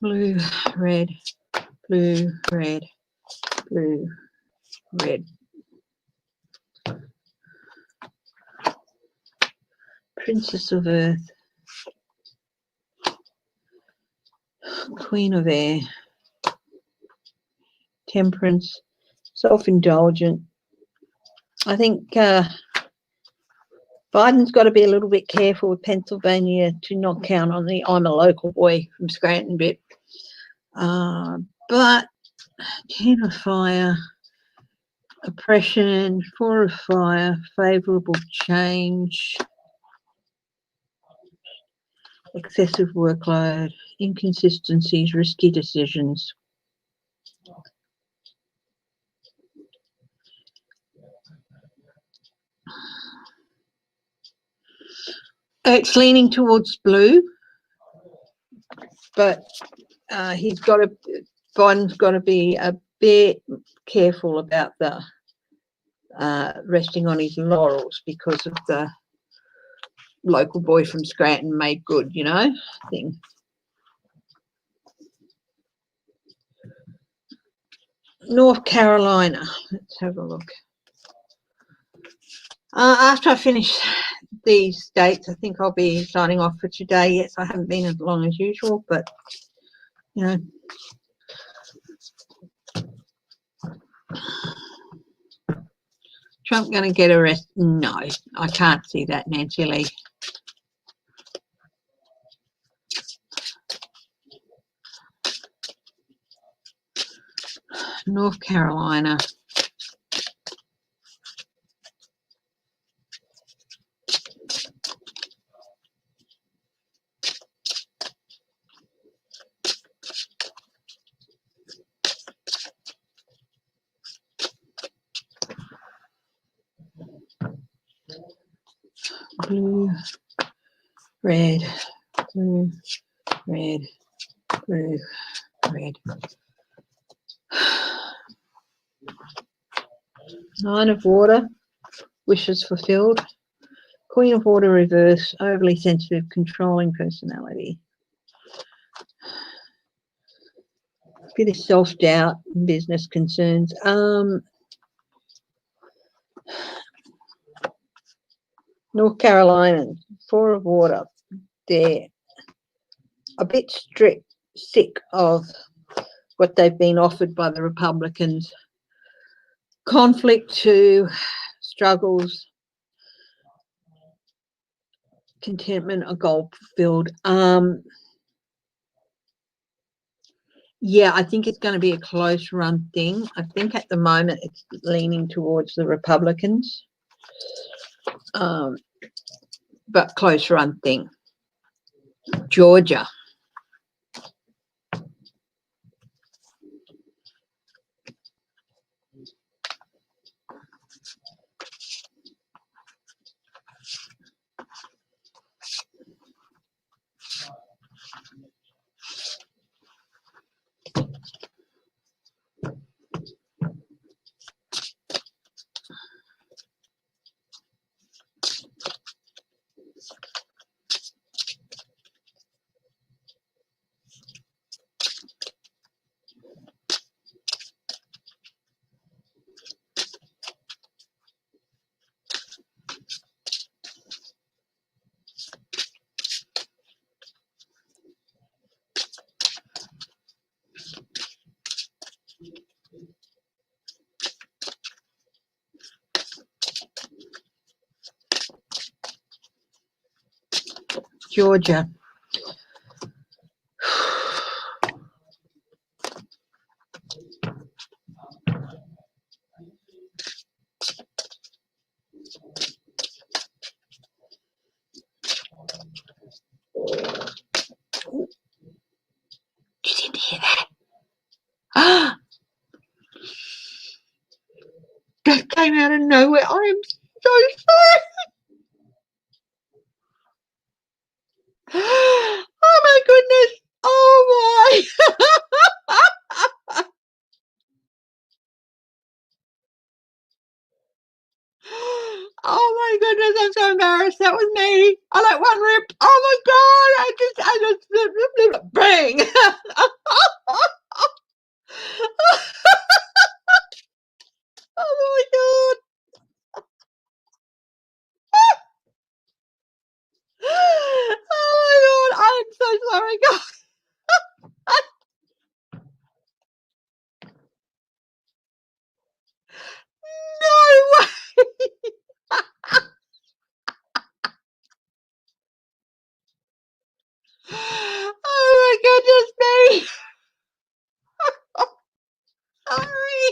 Blue, red, blue, red, blue, red. Princess of Earth. Queen of Air. Temperance. Self-indulgent. I think Biden's got to be a little bit careful with Pennsylvania to not count on the I'm a local boy from Scranton bit. But 10 of fire, oppression, 4 of fire, favourable change, excessive workload, inconsistencies, risky decisions. It's leaning towards blue, but Biden's got to be a bit careful about the resting on his laurels because of the local boy from Scranton made good, you know, thing. North Carolina. Let's have a look. After I finish these states, I think I'll be signing off for today. Yes, I haven't been as long as usual, but, you know. Trump going to get arrested? No, I can't see that, Nancy Lee. North Carolina. Blue, red, blue, red, blue, red. Nine of water, wishes fulfilled. Queen of water reverse, overly sensitive, controlling personality. Bit of self-doubt, business concerns. North Carolina, four of water. They're a bit sick of what they've been offered by the Republicans. Conflict to struggles, contentment, a goal fulfilled. Yeah, I think it's going to be a close run thing. I think at the moment it's leaning towards the Republicans, but close run thing. Georgia. Georgia. You didn't hear that? Ah! That came out of nowhere. I am so sorry. Oh my goodness. Oh my. Oh my goodness, I'm so embarrassed. That was me. I let one rip. Oh my god, I just bang. Oh my god. Oh my god, I'm so sorry, guys. No way. Oh my goodness me. Sorry.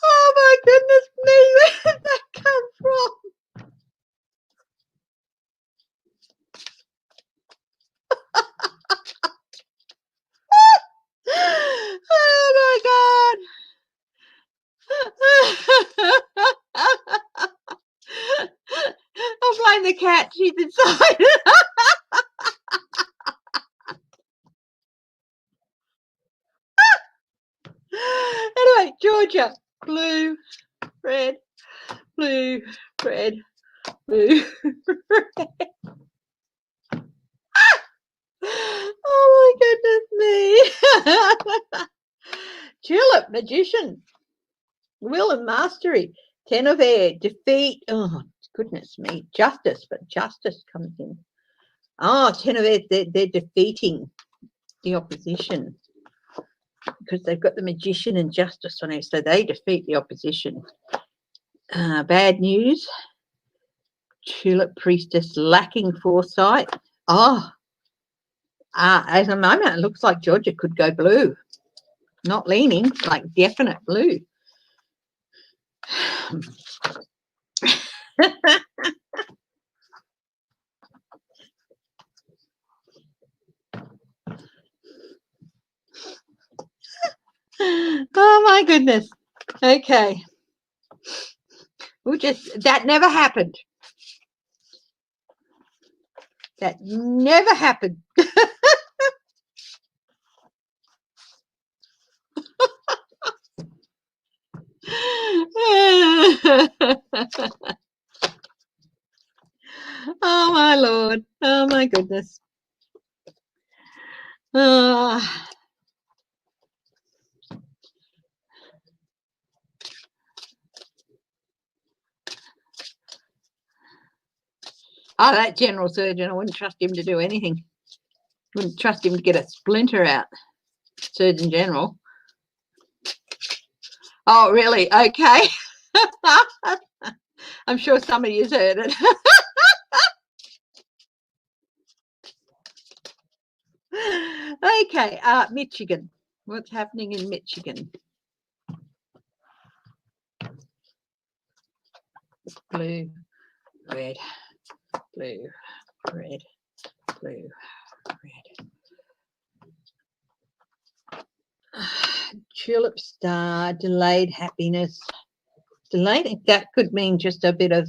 Oh my goodness me. Where did that come from? Oh my god. I'll blame the cat. She's inside. Anyway, Georgia. Blue, red, blue, red, blue, red. Oh my goodness me. Tulip, magician. Will and mastery. 10 of air. Defeat. Oh, goodness me. Justice, but justice comes in. Oh, 10 of air. They're defeating the opposition because they've got the magician and justice on it, so they defeat the opposition. Bad news. Tulip priestess lacking foresight. Oh, At the moment, it looks like Georgia could go blue. Not leaning, like definite blue. Oh my goodness. Okay. That never happened. That never happened. Oh my Lord. Oh my goodness. That general surgeon, I wouldn't trust him to do anything. Wouldn't trust him to get a splinter out. Surgeon General. Oh, really? Okay. I'm sure some of you's heard it. Okay, Michigan. What's happening in Michigan? Blue, red, blue, red, blue, red. Tulip star, delayed happiness. Delayed, that could mean just a bit of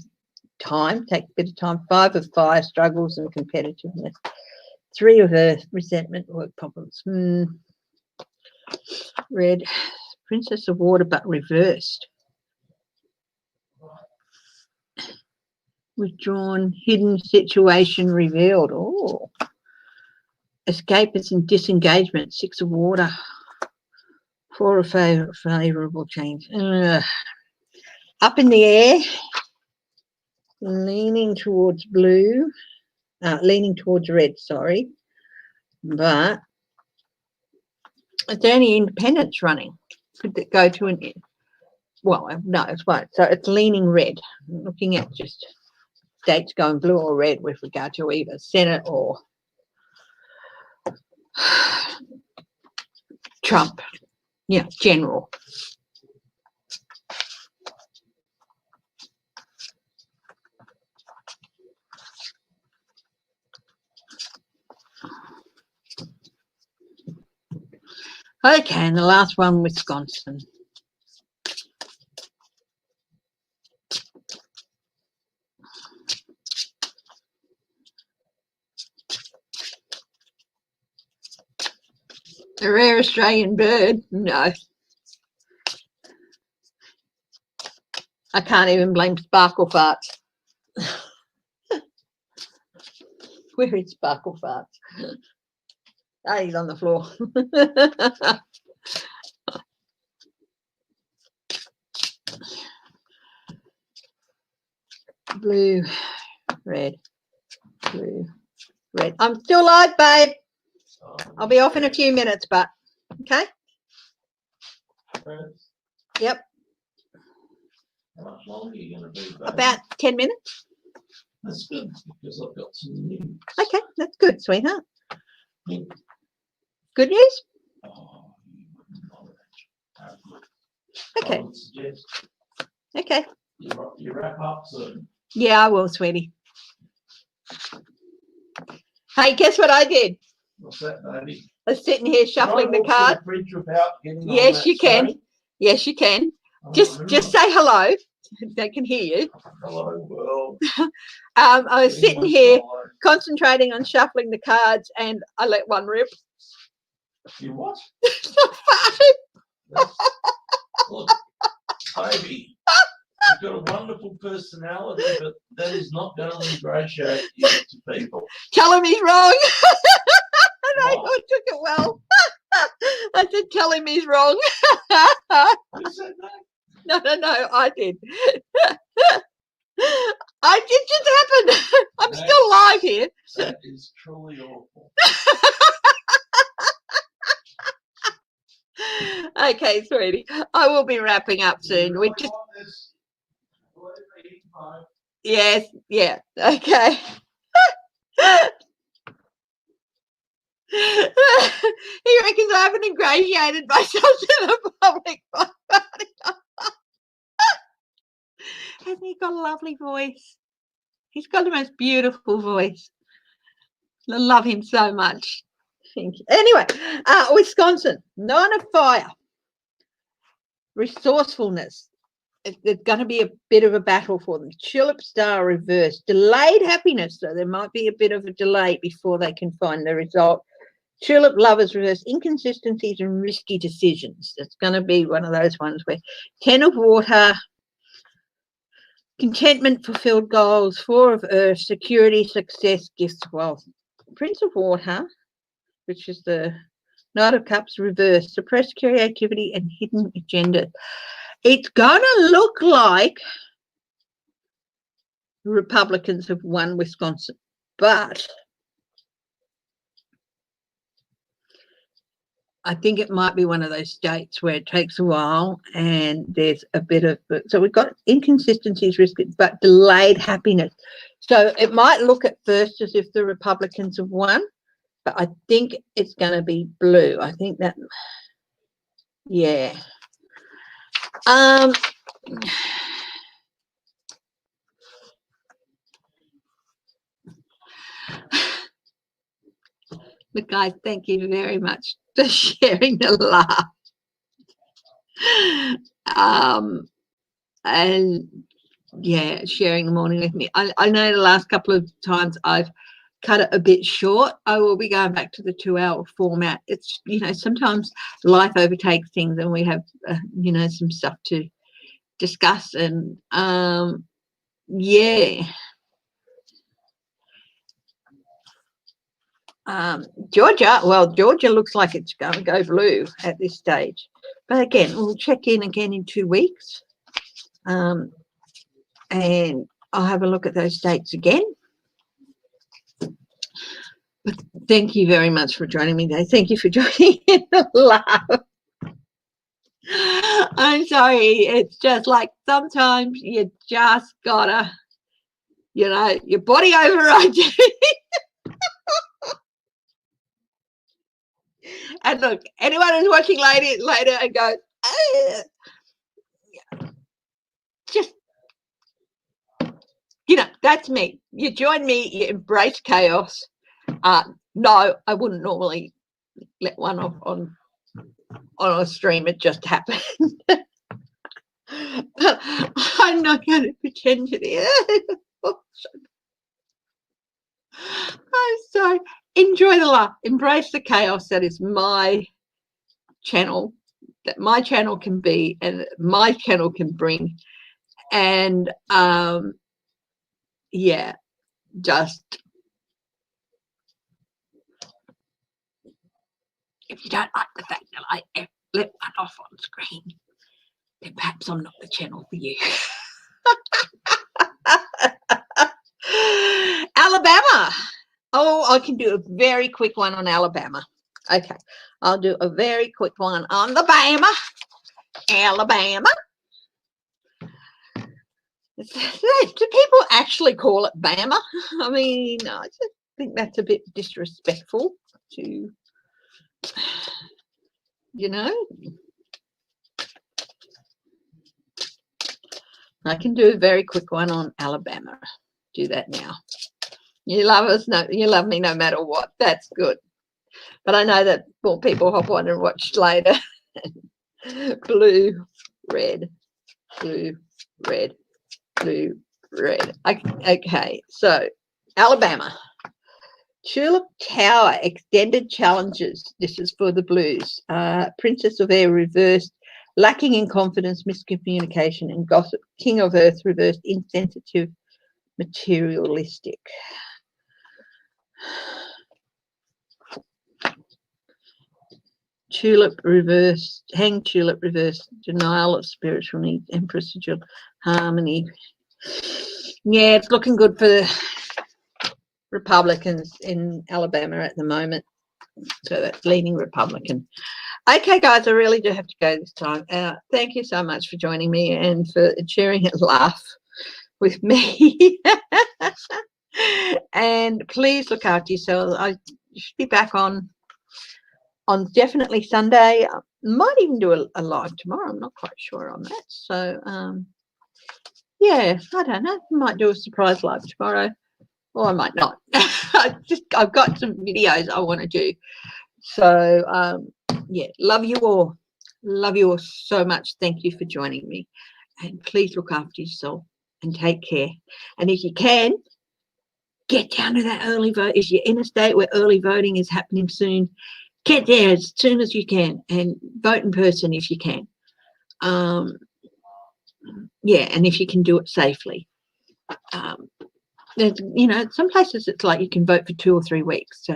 time, take a bit of time. 5 of fire, struggles and competitiveness. 3 of earth, resentment, work problems. Red, princess of water, but reversed. Withdrawn, hidden situation revealed. Oh, escapist and disengagement. 6 of water. 4 of favourable change. Up in the air, leaning towards blue, leaning towards red, sorry. But is there any independence running? Could it go to an, well, no, it's right. So it's leaning red. I'm looking at just states going blue or red with regard to either Senate or Trump, general. Okay, and the last one, Wisconsin. A rare Australian bird? No. I can't even blame Sparkle Farts. Where is Sparkle Farts? Oh, he's on the floor. Blue, red, blue, red. I'm still live, babe. I'll be off in a few minutes, but okay. Yep. How much longer are you going to be, babe? About 10 minutes. That's good, because I've got some news. Okay, that's good, sweetheart. Yeah. Good news? Oh, you wouldn't know that. Okay. I would suggest Okay. you wrap up soon. Yeah, I will, sweetie. Hey, guess what I did? What's that, baby? I was sitting here shuffling the card. Yes, you can. Yes, you can. Oh, Just say hello. They can hear you. Hello, world. I was sitting here concentrating on shuffling the cards, and I let one rip. You what? It's not funny. Look, baby, you've got a wonderful personality, but that is not going to ingratiate you to people. Tell him he's wrong. And I took it well. I said, tell him he's wrong. Who said that? No, I did. It just happened. I'm still live here. That is truly awful. Okay, sweetie. I will be wrapping up soon. We just. Yes, yeah. Okay. He reckons I haven't ingratiated myself to the public. Hasn't he got a lovely voice? He's got the most beautiful voice. I love him so much. Thank you. Anyway, Wisconsin, 9 of fire. Resourcefulness. It's going to be a bit of a battle for them. Tulip star reverse. Delayed happiness. So there might be a bit of a delay before they can find the result. Tulip lovers reverse. Inconsistencies and risky decisions. It's going to be one of those ones where 10 of water, contentment, fulfilled goals, 4 of earth, security, success, gifts, wealth. Prince of water, which is the Knight of Cups reverse, suppressed creativity and hidden agenda. It's going to look like Republicans have won Wisconsin, but I think it might be one of those states where it takes a while and there's a bit of, so we've got inconsistencies, risk, but delayed happiness. So it might look at first as if the Republicans have won, but I think it's going to be blue. I think that, yeah. But guys, thank you very much for sharing the laugh. And yeah, sharing the morning with me. I know the last couple of times I've cut it a bit short. I will be going back to the 2-hour format. It's, you know, sometimes life overtakes things and we have, you know, some stuff to discuss. And yeah. Georgia, well, Georgia looks like it's going to go blue at this stage. But again, we'll check in again in 2 weeks. And I'll have a look at those states again. But thank you very much for joining me today. Thank you for joining in the laugh. I'm sorry. It's just like sometimes you just gotta, you know, your body overrides you. And look, anyone who's watching later and goes, just, you know, that's me. You join me, you embrace chaos. No, I wouldn't normally let one off on a stream. It just happened. But I'm not going to pretend to be. I'm sorry. Enjoy the laugh. Embrace the chaos that is my channel, that my channel can be and my channel can bring. And yeah, just if you don't like the fact that I let one off on screen, then perhaps I'm not the channel for you. Alabama. Oh, I can do a very quick one on Alabama. Okay, I'll do a very quick one on the Alabama. Do people actually call it Bama? I mean, I just think that's a bit disrespectful to, you know. I can do a very quick one on Alabama. Do that now. You love us, no, you love me no matter what. That's good. But I know that more people hop on and watch later. Blue, red, blue, red, blue, red. Okay, so Alabama. Tulip Tower extended challenges. This is for the blues. Princess of Air reversed. Lacking in confidence, miscommunication, and gossip. King of Earth reversed. Insensitive, materialistic. Tulip reverse, hang tulip reverse, denial of spiritual needs, Empress of harmony. Yeah, it's looking good for the Republicans in Alabama at the moment. So that's leaning Republican. Okay, guys, I really do have to go this time. Thank you so much for joining me and for sharing a laugh with me. And please look after yourselves. I should be back on on definitely Sunday. Might even do a live tomorrow. I'm not quite sure on that. So yeah, I don't know. Might do a surprise live tomorrow, or I might not. I've got some videos I want to do. So yeah, love you all. Love you all so much. Thank you for joining me. And please look after yourself and take care. And if you can, get down to that early vote. If you're in a state where early voting is happening soon, get there as soon as you can and vote in person if you can. Yeah, and if you can do it safely. There's, you know, some places it's like you can vote for 2 or 3 weeks. So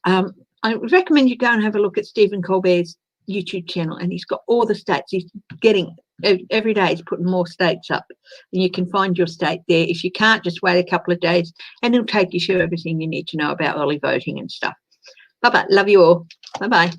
I would recommend you go and have a look at Stephen Colbert's YouTube channel, and he's got all the states. He's getting, every day he's putting more states up, and you can find your state there. If you can't, just wait a couple of days and it'll take you through everything you need to know about early voting and stuff. Bye-bye. Love you all. Bye-bye.